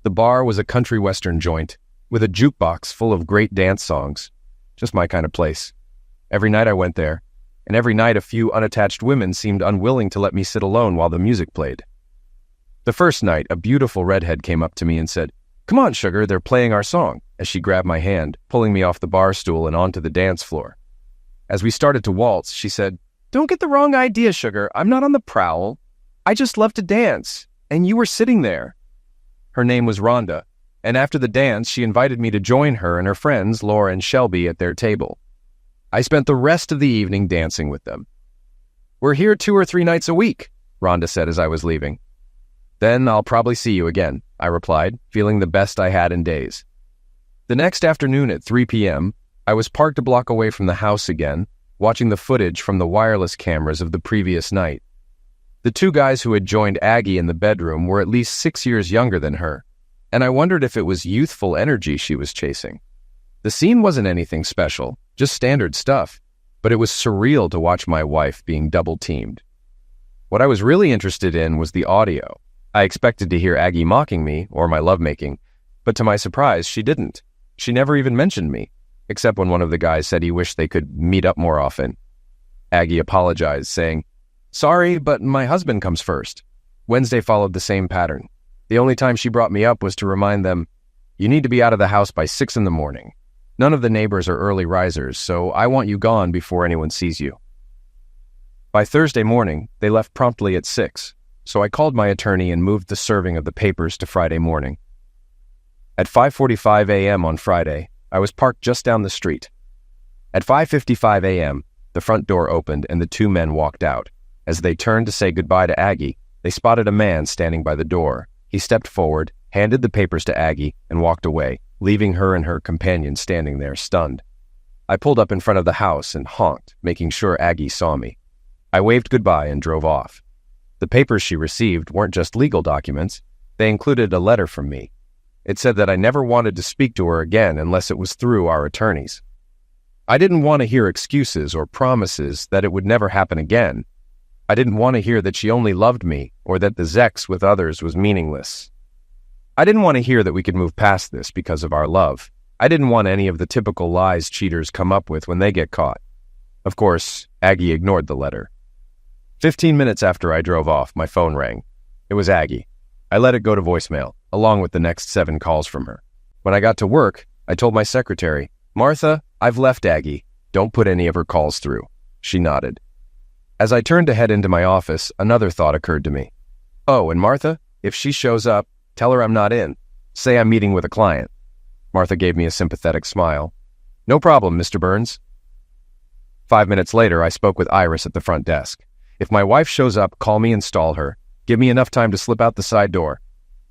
The bar was a country western joint, with a jukebox full of great dance songs. Just my kind of place. Every night I went there, and every night a few unattached women seemed unwilling to let me sit alone while the music played. The first night, a beautiful redhead came up to me and said, Come on, sugar, they're playing our song, as she grabbed my hand, pulling me off the bar stool and onto the dance floor. As we started to waltz, she said, Don't get the wrong idea, sugar. I'm not on the prowl. I just love to dance, and you were sitting there. Her name was Rhonda, and after the dance, she invited me to join her and her friends, Laura and Shelby, at their table. I spent the rest of the evening dancing with them. We're here 2 or 3 nights a week, Rhonda said as I was leaving. Then I'll probably see you again, I replied, feeling the best I had in days. The next afternoon at 3 p.m., I was parked a block away from the house again, watching the footage from the wireless cameras of the previous night. The 2 guys who had joined Aggie in the bedroom were at least 6 years younger than her, and I wondered if it was youthful energy she was chasing. The scene wasn't anything special, just standard stuff, but it was surreal to watch my wife being double-teamed. What I was really interested in was the audio. I expected to hear Aggie mocking me or my lovemaking, but to my surprise, she didn't. She never even mentioned me, except when one of the guys said he wished they could meet up more often. Aggie apologized, saying, Sorry, but my husband comes first. Wednesday followed the same pattern. The only time she brought me up was to remind them, You need to be out of the house by 6 in the morning. None of the neighbors are early risers, so I want you gone before anyone sees you. By Thursday morning, they left promptly at 6, so I called my attorney and moved the serving of the papers to Friday morning. At 5:45 a.m. on Friday, I was parked just down the street. At 5:55 a.m., the front door opened and the 2 men walked out. As they turned to say goodbye to Aggie, they spotted a man standing by the door. He stepped forward, handed the papers to Aggie, and walked away, leaving her and her companion standing there, stunned. I pulled up in front of the house and honked, making sure Aggie saw me. I waved goodbye and drove off. The papers she received weren't just legal documents. They included a letter from me. It said that I never wanted to speak to her again unless it was through our attorneys. I didn't want to hear excuses or promises that it would never happen again. I didn't want to hear that she only loved me or that the sex with others was meaningless. I didn't want to hear that we could move past this because of our love. I didn't want any of the typical lies cheaters come up with when they get caught. Of course, Aggie ignored the letter. 15 minutes after I drove off, my phone rang. It was Aggie. I let it go to voicemail, along with the next 7 calls from her. When I got to work, I told my secretary, "Martha, I've left Aggie. Don't put any of her calls through." She nodded. As I turned to head into my office, another thought occurred to me. "Oh, and Martha, if she shows up, tell her I'm not in. Say I'm meeting with a client." Martha gave me a sympathetic smile. "No problem, Mr. Burns." 5 minutes later, I spoke with Iris at the front desk. "If my wife shows up, call me and stall her. Give me enough time to slip out the side door.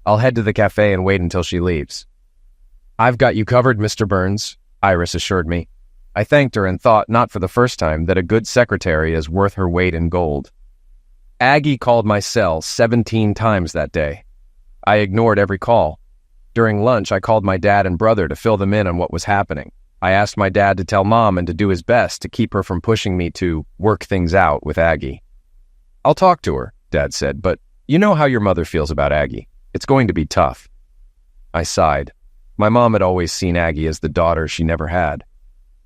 I'll head to the cafe and wait until she leaves." "I've got you covered, Mr. Burns," Iris assured me. I thanked her and thought, not for the first time, that a good secretary is worth her weight in gold. Aggie called my cell 17 times that day. I ignored every call. During lunch, I called my dad and brother to fill them in on what was happening. I asked my dad to tell Mom and to do his best to keep her from pushing me to work things out with Aggie. "I'll talk to her," Dad said, "but you know how your mother feels about Aggie. It's going to be tough." I sighed. My mom had always seen Aggie as the daughter she never had.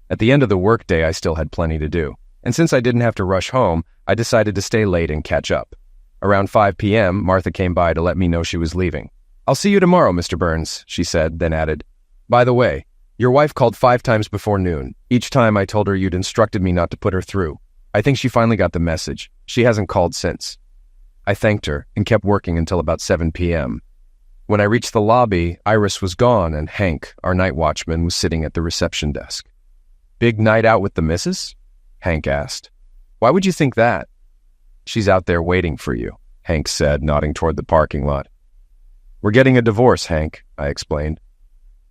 At the end of the workday, I still had plenty to do. And since I didn't have to rush home, I decided to stay late and catch up. Around 5 p.m., Martha came by to let me know she was leaving. "I'll see you tomorrow, Mr. Burns," she said, then added, "By the way, your wife called 5 times before noon. Each time I told her you'd instructed me not to put her through. I think she finally got the message. She hasn't called since." I thanked her and kept working until about 7 p.m. When I reached the lobby, Iris was gone and Hank, our night watchman, was sitting at the reception desk. "Big night out with the missus?" Hank asked. "Why would you think that?" "She's out there waiting for you," Hank said, nodding toward the parking lot. "We're getting a divorce, Hank," I explained.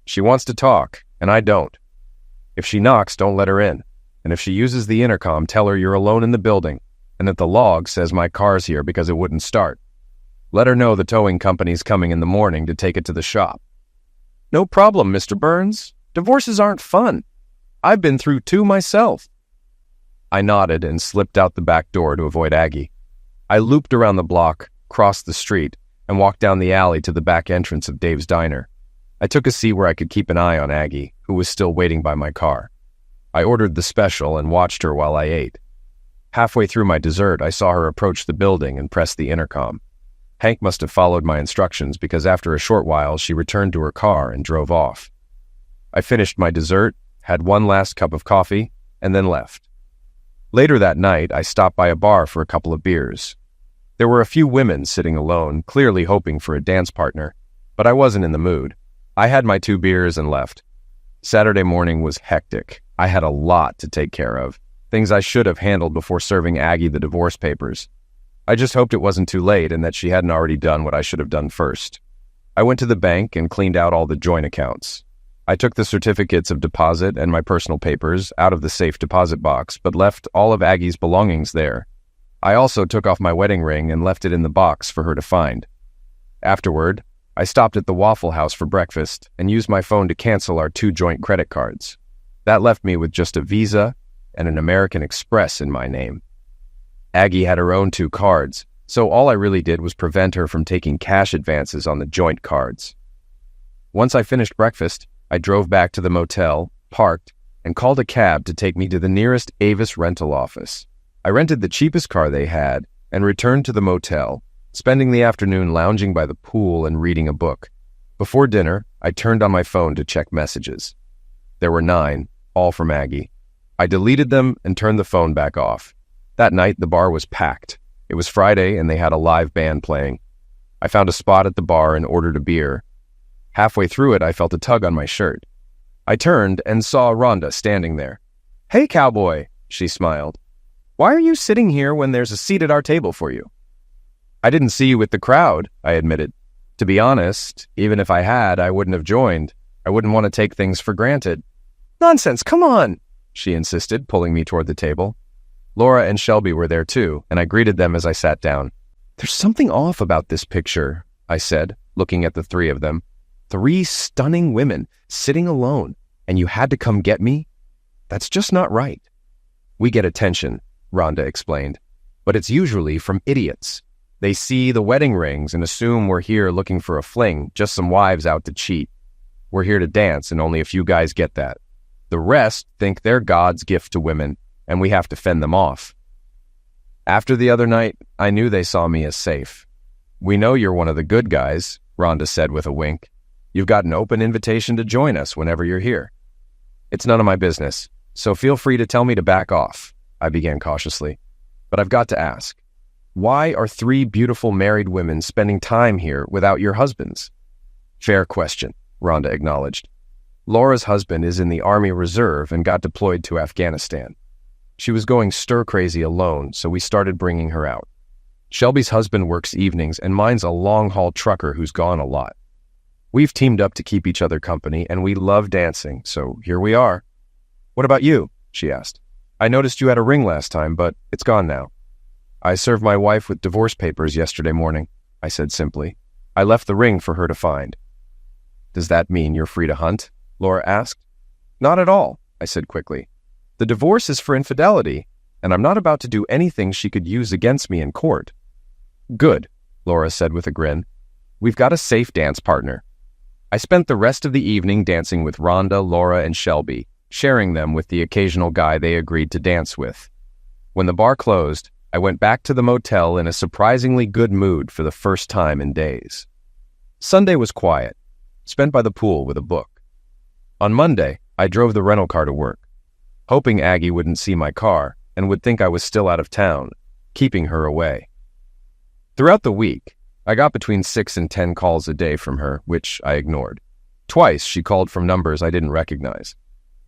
"She wants to talk, and I don't. If she knocks, don't let her in. And if she uses the intercom, tell her you're alone in the building and that the log says my car's here because it wouldn't start. Let her know the towing company's coming in the morning to take it to the shop." "No problem, Mr. Burns. Divorces aren't fun. I've been through 2 myself." I nodded and slipped out the back door to avoid Aggie. I looped around the block, crossed the street, and walked down the alley to the back entrance of Dave's Diner. I took a seat where I could keep an eye on Aggie, who was still waiting by my car. I ordered the special and watched her while I ate. Halfway through my dessert, I saw her approach the building and press the intercom. Hank must have followed my instructions because after a short while, she returned to her car and drove off. I finished my dessert, had one last cup of coffee, and then left. Later that night, I stopped by a bar for a couple of beers. There were a few women sitting alone, clearly hoping for a dance partner, but I wasn't in the mood. I had my 2 beers and left. Saturday morning was hectic. I had a lot to take care of, things I should have handled before serving Aggie the divorce papers. I just hoped it wasn't too late and that she hadn't already done what I should have done first. I went to the bank and cleaned out all the joint accounts. I took the certificates of deposit and my personal papers out of the safe deposit box, but left all of Aggie's belongings there. I also took off my wedding ring and left it in the box for her to find. Afterward, I stopped at the Waffle House for breakfast and used my phone to cancel our 2 joint credit cards. That left me with just a Visa and an American Express in my name. Aggie had her own 2 cards, so all I really did was prevent her from taking cash advances on the joint cards. Once I finished breakfast, I drove back to the motel, parked, and called a cab to take me to the nearest Avis rental office. I rented the cheapest car they had and returned to the motel, spending the afternoon lounging by the pool and reading a book. Before dinner, I turned on my phone to check messages. There were 9, all from Aggie. I deleted them and turned the phone back off. That night, the bar was packed. It was Friday and they had a live band playing. I found a spot at the bar and ordered a beer. Halfway through it, I felt a tug on my shirt. I turned and saw Rhonda standing there. "Hey, cowboy," she smiled. "Why are you sitting here when there's a seat at our table for you?" "I didn't see you with the crowd," I admitted. To be honest, even if I had, I wouldn't have joined. I wouldn't want to take things for granted. Nonsense, come on, she insisted, pulling me toward the table. Laura and Shelby were there too, and I greeted them as I sat down. There's something off about this picture, I said, looking at the three of them. 3 stunning women, sitting alone, and you had to come get me? That's just not right. We get attention, Rhonda explained, but it's usually from idiots. They see the wedding rings and assume we're here looking for a fling, just some wives out to cheat. We're here to dance, and only a few guys get that. The rest think they're God's gift to women, and we have to fend them off. After the other night, I knew they saw me as safe. We know you're one of the good guys, Rhonda said with a wink. You've got an open invitation to join us whenever you're here. It's none of my business, so feel free to tell me to back off, I began cautiously. But I've got to ask, why are 3 beautiful married women spending time here without your husbands? Fair question, Rhonda acknowledged. Laura's husband is in the Army Reserve and got deployed to Afghanistan. She was going stir-crazy alone, so we started bringing her out. Shelby's husband works evenings, and mine's a long-haul trucker who's gone a lot. We've teamed up to keep each other company, and we love dancing, so here we are. What about you? She asked. I noticed you had a ring last time, but it's gone now. I served my wife with divorce papers yesterday morning, I said simply. I left the ring for her to find. Does that mean you're free to hunt? Laura asked. Not at all, I said quickly. The divorce is for infidelity, and I'm not about to do anything she could use against me in court. Good, Laura said with a grin. We've got a safe dance partner. I spent the rest of the evening dancing with Rhonda, Laura, and Shelby, sharing them with the occasional guy they agreed to dance with. When the bar closed, I went back to the motel in a surprisingly good mood for the first time in days. Sunday was quiet, spent by the pool with a book. On Monday, I drove the rental car to work, hoping Aggie wouldn't see my car and would think I was still out of town, keeping her away. Throughout the week, I got between 6 and 10 calls a day from her, which I ignored. Twice, she called from numbers I didn't recognize.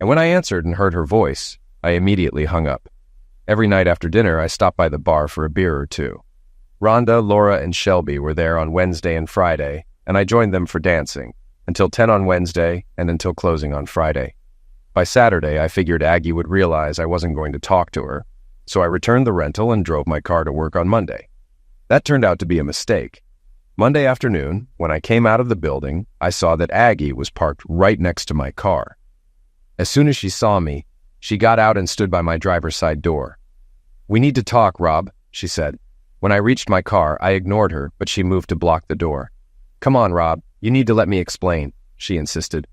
And when I answered and heard her voice, I immediately hung up. Every night after dinner, I stopped by the bar for a beer or two. Rhonda, Laura, and Shelby were there on Wednesday and Friday, and I joined them for dancing, until 10 on Wednesday and until closing on Friday. By Saturday, I figured Aggie would realize I wasn't going to talk to her, so I returned the rental and drove my car to work on Monday. That turned out to be a mistake. Monday afternoon, when I came out of the building, I saw that Aggie was parked right next to my car. As soon as she saw me, she got out and stood by my driver's side door. We need to talk, Rob, she said. When I reached my car, I ignored her, but she moved to block the door. Come on, Rob, you need to let me explain, she insisted.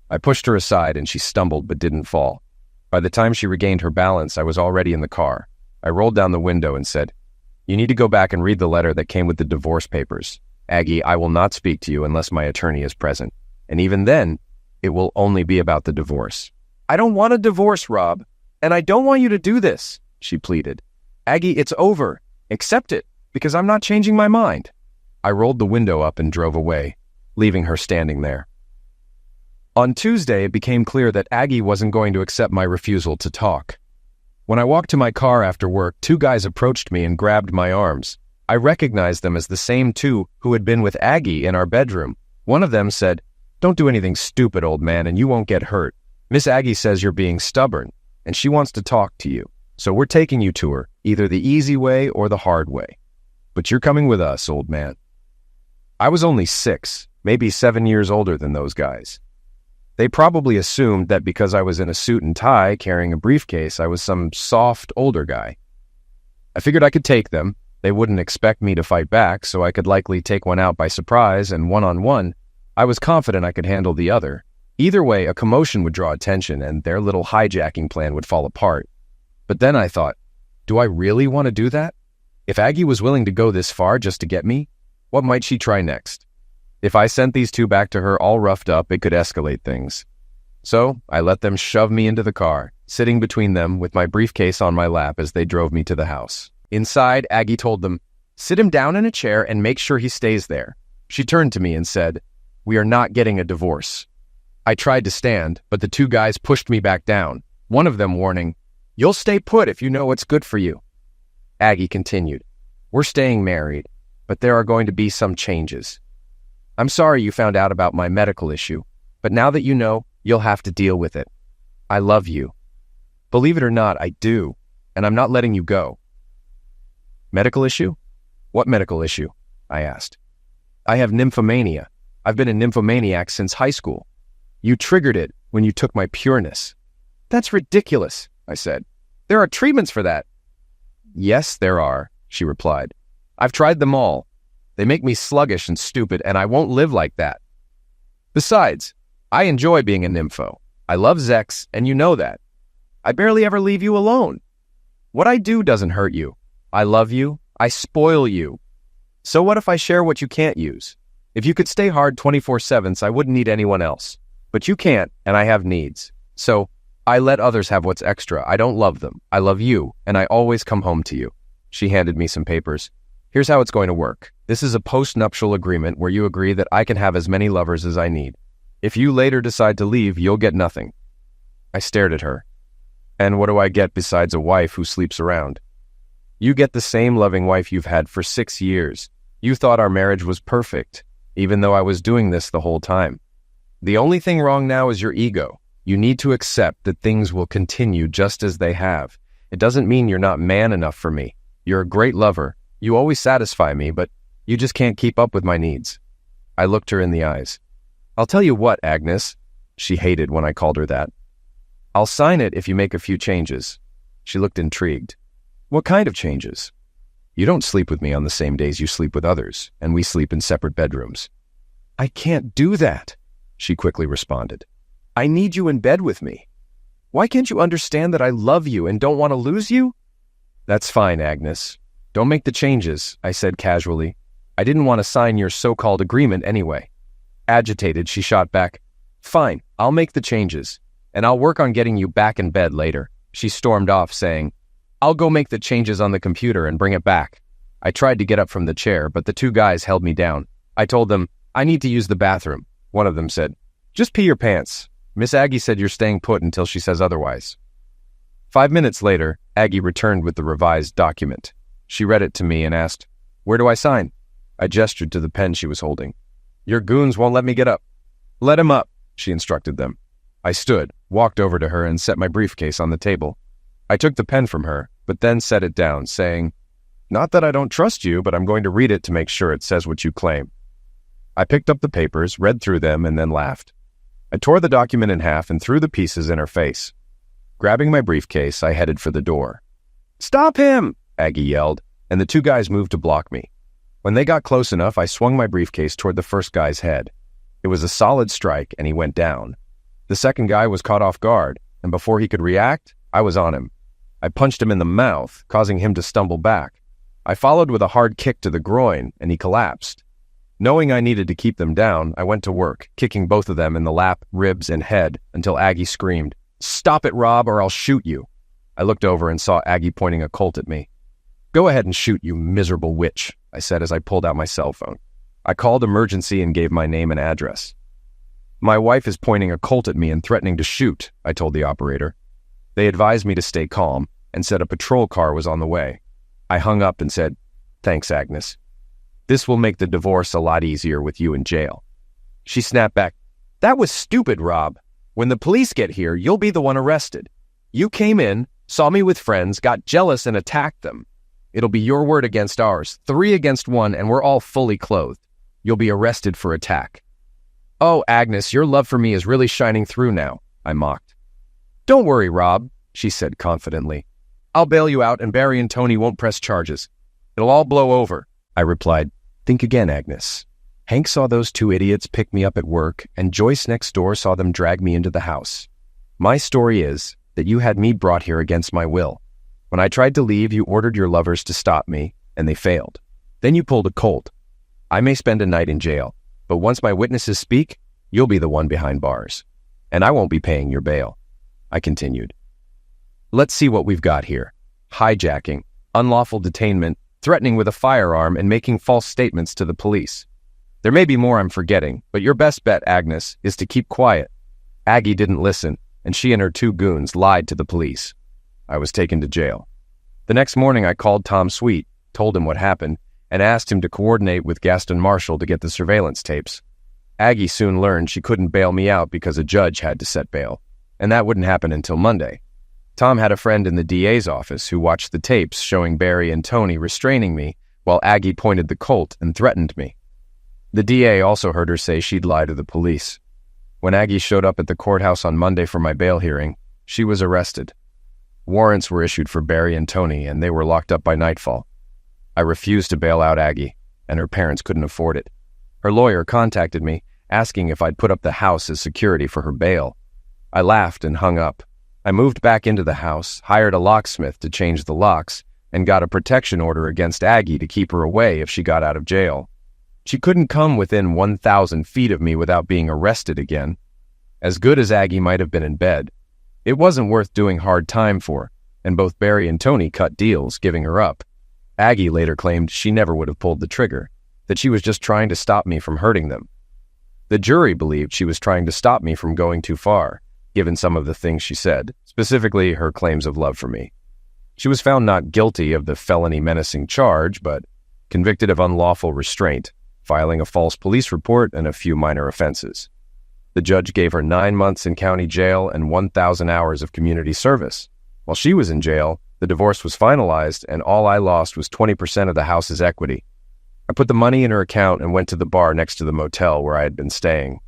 I pushed her aside and she stumbled but didn't fall. By the time she regained her balance, I was already in the car. I rolled down the window and said, You need to go back and read the letter that came with the divorce papers. Aggie, I will not speak to you unless my attorney is present. And even then, it will only be about the divorce. I don't want a divorce, Rob, and I don't want you to do this, she pleaded. Aggie, it's over. Accept it, because I'm not changing my mind. I rolled the window up and drove away, leaving her standing there. On Tuesday, it became clear that Aggie wasn't going to accept my refusal to talk. When I walked to my car after work, 2 guys approached me and grabbed my arms. I recognized them as the same 2 who had been with Aggie in our bedroom. One of them said, Don't do anything stupid, old man, and you won't get hurt. Miss Aggie says you're being stubborn, and she wants to talk to you. So we're taking you to her, either the easy way or the hard way. But you're coming with us, old man. I was only 6, maybe 7 years older than those guys. They probably assumed that because I was in a suit and tie carrying a briefcase, I was some soft, older guy. I figured I could take them. They wouldn't expect me to fight back, so I could likely take one out by surprise, and one-on-one, I was confident I could handle the other. Either way, a commotion would draw attention, and their little hijacking plan would fall apart. But then I thought, do I really want to do that? If Aggie was willing to go this far just to get me, what might she try next? If I sent these 2 back to her all roughed up, it could escalate things. So I let them shove me into the car, sitting between them with my briefcase on my lap as they drove me to the house. Inside, Aggie told them, Sit him down in a chair and make sure he stays there. She turned to me and said, We are not getting a divorce. I tried to stand, but the 2 guys pushed me back down, one of them warning, You'll stay put if you know what's good for you. Aggie continued, We're staying married, but there are going to be some changes. I'm sorry you found out about my medical issue, but now that you know, you'll have to deal with it. I love you. Believe it or not, I do, and I'm not letting you go. Medical issue? What medical issue? I asked. I have nymphomania. I've been a nymphomaniac since high school. You triggered it when you took my pureness. That's ridiculous, I said. There are treatments for that. Yes, there are, she replied. I've tried them all. They make me sluggish and stupid, and I won't live like that. Besides, I enjoy being a nympho. I love Zex, and you know that. I barely ever leave you alone. What I do doesn't hurt you. I love you. I spoil you. So what if I share what you can't use? If you could stay hard 24/7, I wouldn't need anyone else. But you can't, and I have needs. So I let others have what's extra. I don't love them. I love you, and I always come home to you. She handed me some papers. Here's how it's going to work. This is a post-nuptial agreement where you agree that I can have as many lovers as I need. If you later decide to leave, you'll get nothing. I stared at her. And what do I get besides a wife who sleeps around? You get the same loving wife you've had for 6 years. You thought our marriage was perfect, even though I was doing this the whole time. The only thing wrong now is your ego. You need to accept that things will continue just as they have. It doesn't mean you're not man enough for me. You're a great lover. You always satisfy me, but you just can't keep up with my needs. I looked her in the eyes. I'll tell you what, Agnes. She hated when I called her that. I'll sign it if you make a few changes. She looked intrigued. What kind of changes? You don't sleep with me on the same days you sleep with others, and we sleep in separate bedrooms. I can't do that, she quickly responded. I need you in bed with me. Why can't you understand that I love you and don't want to lose you? That's fine, Agnes. Don't make the changes, I said casually. I didn't want to sign your so-called agreement anyway. Agitated, she shot back. Fine, I'll make the changes, and I'll work on getting you back in bed later. She stormed off, saying, I'll go make the changes on the computer and bring it back. I tried to get up from the chair, but the two guys held me down. I told them, I need to use the bathroom. One of them said, just pee your pants. Miss Aggie said you're staying put until she says otherwise. 5 minutes later, Aggie returned with the revised document. She read it to me and asked, where do I sign? I gestured to the pen she was holding. Your goons won't let me get up. Let him up, she instructed them. I stood, walked over to her, and set my briefcase on the table. I took the pen from her, but then set it down, saying, not that I don't trust you, but I'm going to read it to make sure it says what you claim. I picked up the papers, read through them, and then laughed. I tore the document in half and threw the pieces in her face. Grabbing my briefcase, I headed for the door. Stop him! Aggie yelled, and the two guys moved to block me. When they got close enough, I swung my briefcase toward the first guy's head. It was a solid strike, and he went down. The second guy was caught off guard, and before he could react, I was on him. I punched him in the mouth, causing him to stumble back. I followed with a hard kick to the groin, and he collapsed. Knowing I needed to keep them down, I went to work, kicking both of them in the lap, ribs, and head until Aggie screamed, Stop it, Rob, or I'll shoot you. I looked over and saw Aggie pointing a Colt at me. Go ahead and shoot, you miserable witch, I said as I pulled out my cell phone. I called emergency and gave my name and address. My wife is pointing a Colt at me and threatening to shoot, I told the operator. They advised me to stay calm and said a patrol car was on the way. I hung up and said, Thanks, Agnes. This will make the divorce a lot easier with you in jail. She snapped back, That was stupid, Rob. When the police get here, you'll be the one arrested. You came in, saw me with friends, got jealous and attacked them. It'll be your word against ours, 3 against 1, and we're all fully clothed. You'll be arrested for attack. Oh, Agnes, your love for me is really shining through now, I mocked. Don't worry, Rob, she said confidently. I'll bail you out and Barry and Tony won't press charges. It'll all blow over, I replied. Think again, Agnes. Hank saw those 2 idiots pick me up at work, and Joyce next door saw them drag me into the house. My story is that you had me brought here against my will. When I tried to leave, you ordered your lovers to stop me, and they failed. Then you pulled a Colt. I may spend a night in jail, but once my witnesses speak, you'll be the one behind bars. And I won't be paying your bail. I continued. Let's see what we've got here. Hijacking, unlawful detainment, threatening with a firearm, and making false statements to the police. There may be more I'm forgetting, but your best bet, Agnes, is to keep quiet. Aggie didn't listen, and she and her 2 goons lied to the police. I was taken to jail. The next morning, I called Tom Sweet, told him what happened, and asked him to coordinate with Gaston Marshall to get the surveillance tapes. Aggie soon learned she couldn't bail me out because a judge had to set bail, and that wouldn't happen until Monday. Tom had a friend in the DA's office who watched the tapes showing Barry and Tony restraining me while Aggie pointed the Colt and threatened me. The DA also heard her say she'd lie to the police. When Aggie showed up at the courthouse on Monday for my bail hearing, she was arrested. Warrants were issued for Barry and Tony, and they were locked up by nightfall. I refused to bail out Aggie, and her parents couldn't afford it. Her lawyer contacted me, asking if I'd put up the house as security for her bail. I laughed and hung up. I moved back into the house, hired a locksmith to change the locks, and got a protection order against Aggie to keep her away if she got out of jail. She couldn't come within 1,000 feet of me without being arrested again. As good as Aggie might have been in bed, it wasn't worth doing hard time for, and both Barry and Tony cut deals, giving her up. Aggie later claimed she never would have pulled the trigger, that she was just trying to stop me from hurting them. The jury believed she was trying to stop me from going too far, given some of the things she said, specifically her claims of love for me. She was found not guilty of the felony menacing charge, but convicted of unlawful restraint, filing a false police report, and a few minor offenses. The judge gave her 9 months in county jail and 1,000 hours of community service. While she was in jail, the divorce was finalized, and all I lost was 20% of the house's equity. I put the money in her account and went to the bar next to the motel where I had been staying.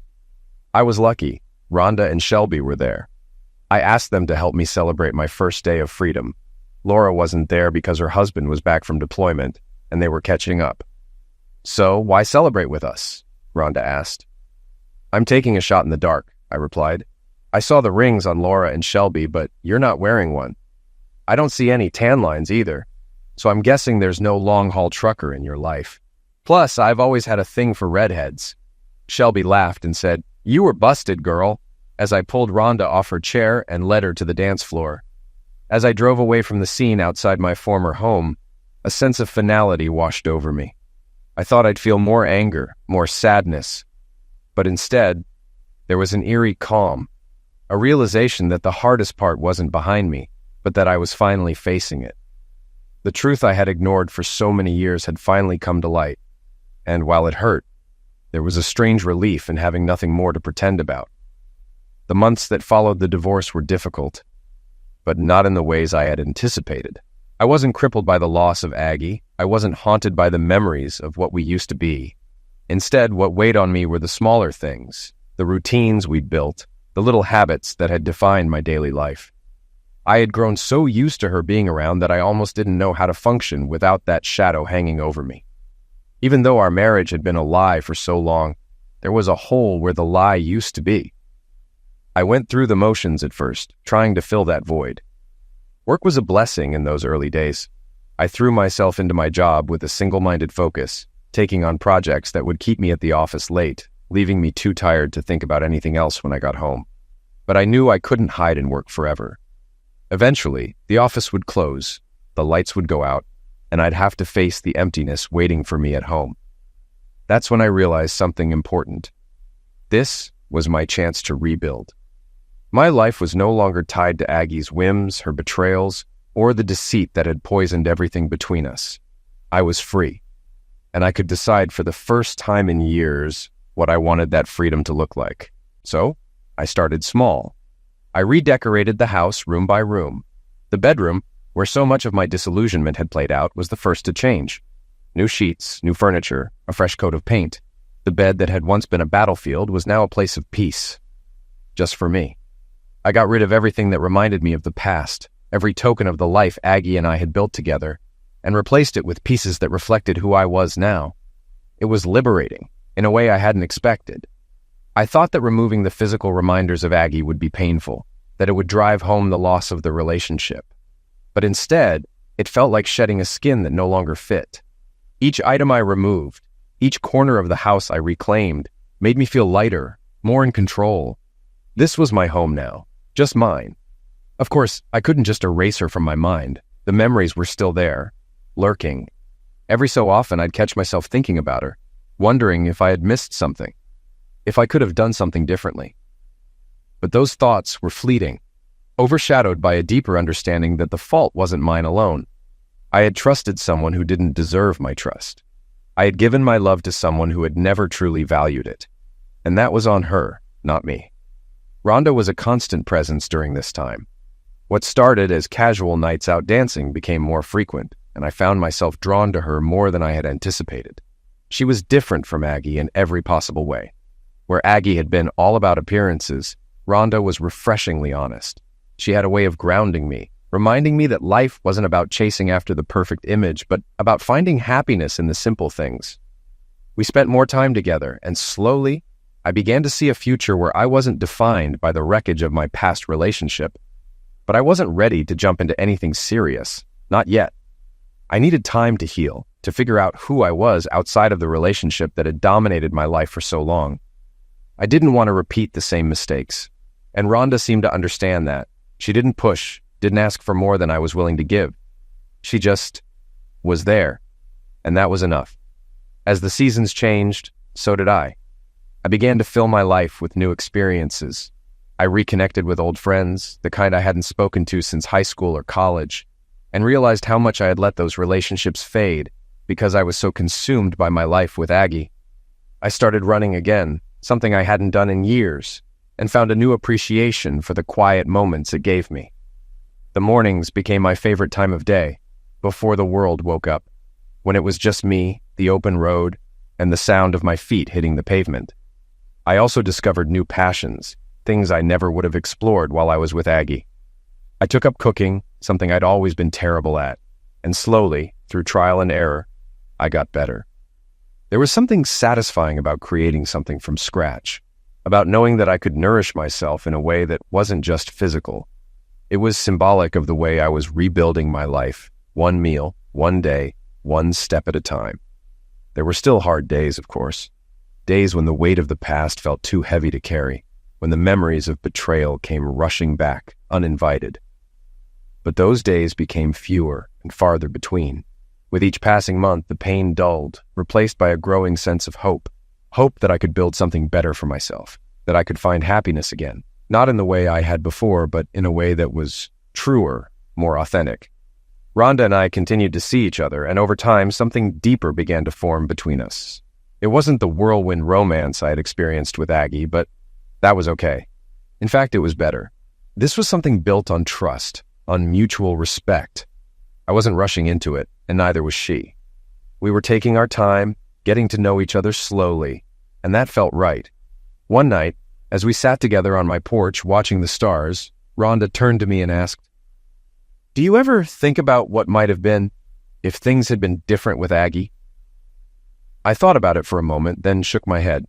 I was lucky. Rhonda and Shelby were there. I asked them to help me celebrate my first day of freedom. Laura wasn't there because her husband was back from deployment, and they were catching up. "So, why celebrate with us?" Rhonda asked. "I'm taking a shot in the dark," I replied. "I saw the rings on Laura and Shelby, but you're not wearing one. I don't see any tan lines either, so I'm guessing there's no long-haul trucker in your life. Plus, I've always had a thing for redheads." Shelby laughed and said, "You were busted, girl," as I pulled Rhonda off her chair and led her to the dance floor. As I drove away from the scene outside my former home, a sense of finality washed over me. I thought I'd feel more anger, more sadness, but instead, there was an eerie calm, a realization that the hardest part wasn't behind me, but that I was finally facing it. The truth I had ignored for so many years had finally come to light, and while it hurt, there was a strange relief in having nothing more to pretend about. The months that followed the divorce were difficult, but not in the ways I had anticipated. I wasn't crippled by the loss of Aggie. I wasn't haunted by the memories of what we used to be. Instead, what weighed on me were the smaller things, the routines we'd built, the little habits that had defined my daily life. I had grown so used to her being around that I almost didn't know how to function without that shadow hanging over me. Even though our marriage had been a lie for so long, there was a hole where the lie used to be. I went through the motions at first, trying to fill that void. Work was a blessing in those early days. I threw myself into my job with a single-minded focus, taking on projects that would keep me at the office late, leaving me too tired to think about anything else when I got home. But I knew I couldn't hide in work forever. Eventually, the office would close, the lights would go out, and I'd have to face the emptiness waiting for me at home. That's when I realized something important. This was my chance to rebuild. My life was no longer tied to Aggie's whims, her betrayals, or the deceit that had poisoned everything between us. I was free, and I could decide for the first time in years what I wanted that freedom to look like. So, I started small. I redecorated the house room by room. The bedroom, where so much of my disillusionment had played out, was the first to change. New sheets, new furniture, a fresh coat of paint. The bed that had once been a battlefield was now a place of peace. Just for me. I got rid of everything that reminded me of the past, every token of the life Aggie and I had built together, and replaced it with pieces that reflected who I was now. It was liberating, in a way I hadn't expected. I thought that removing the physical reminders of Aggie would be painful, that it would drive home the loss of the relationship. But instead, it felt like shedding a skin that no longer fit. Each item I removed, each corner of the house I reclaimed, made me feel lighter, more in control. This was my home now, just mine. Of course, I couldn't just erase her from my mind. The memories were still there, lurking. Every so often, I'd catch myself thinking about her, wondering if I had missed something, if I could have done something differently. But those thoughts were fleeting, overshadowed by a deeper understanding that the fault wasn't mine alone. I had trusted someone who didn't deserve my trust. I had given my love to someone who had never truly valued it. And that was on her, not me. Rhonda was a constant presence during this time. What started as casual nights out dancing became more frequent, and I found myself drawn to her more than I had anticipated. She was different from Aggie in every possible way. Where Aggie had been all about appearances, Rhonda was refreshingly honest. She had a way of grounding me, reminding me that life wasn't about chasing after the perfect image, but about finding happiness in the simple things. We spent more time together, and slowly, I began to see a future where I wasn't defined by the wreckage of my past relationship. But I wasn't ready to jump into anything serious, not yet. I needed time to heal, to figure out who I was outside of the relationship that had dominated my life for so long. I didn't want to repeat the same mistakes, and Rhonda seemed to understand that. She didn't push, didn't ask for more than I was willing to give. She just was there, and that was enough. As the seasons changed, so did I. I began to fill my life with new experiences. I reconnected with old friends, the kind I hadn't spoken to since high school or college, and realized how much I had let those relationships fade because I was so consumed by my life with Aggie. I started running again, something I hadn't done in years, and found a new appreciation for the quiet moments it gave me. The mornings became my favorite time of day, before the world woke up, when it was just me, the open road, and the sound of my feet hitting the pavement. I also discovered new passions, things I never would have explored while I was with Aggie. I took up cooking, something I'd always been terrible at, and slowly, through trial and error, I got better. There was something satisfying about creating something from scratch, about knowing that I could nourish myself in a way that wasn't just physical. It was symbolic of the way I was rebuilding my life, one meal, one day, one step at a time. There were still hard days, of course. Days when the weight of the past felt too heavy to carry, when the memories of betrayal came rushing back, uninvited. But those days became fewer and farther between. With each passing month, the pain dulled, replaced by a growing sense of hope. Hope that I could build something better for myself, that I could find happiness again, not in the way I had before, but in a way that was truer, more authentic. Rhonda and I continued to see each other, and over time, something deeper began to form between us. It wasn't the whirlwind romance I had experienced with Aggie, but that was okay. In fact, it was better. This was something built on trust, on mutual respect. I wasn't rushing into it, and neither was she. We were taking our time, getting to know each other slowly, and that felt right. One night, as we sat together on my porch watching the stars, Rhonda turned to me and asked, "Do you ever think about what might have been if things had been different with Aggie?" I thought about it for a moment, then shook my head.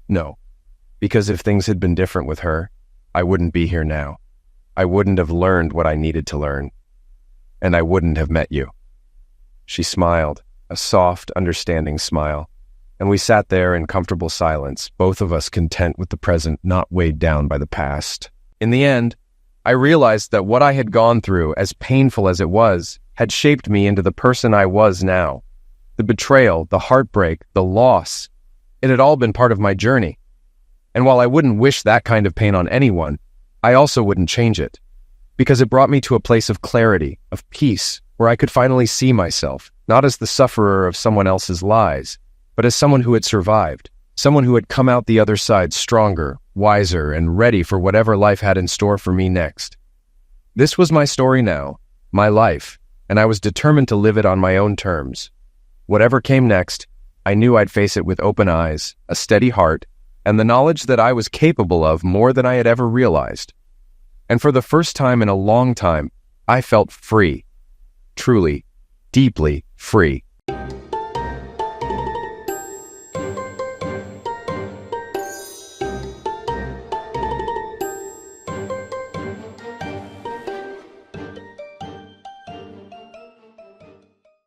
No, because if things had been different with her, I wouldn't be here now. I wouldn't have learned what I needed to learn, and I wouldn't have met you. She smiled, a soft, understanding smile, and we sat there in comfortable silence, both of us content with the present, not weighed down by the past. In the end, I realized that what I had gone through, as painful as it was, had shaped me into the person I was now. The betrayal, the heartbreak, the loss, it had all been part of my journey. And while I wouldn't wish that kind of pain on anyone, I also wouldn't change it, because it brought me to a place of clarity, of peace, where I could finally see myself, not as the sufferer of someone else's lies, but as someone who had survived, someone who had come out the other side stronger, wiser, and ready for whatever life had in store for me next. This was my story now, my life, and I was determined to live it on my own terms. Whatever came next, I knew I'd face it with open eyes, a steady heart, and the knowledge that I was capable of more than I had ever realized. And for the first time in a long time, I felt free. Truly, deeply free.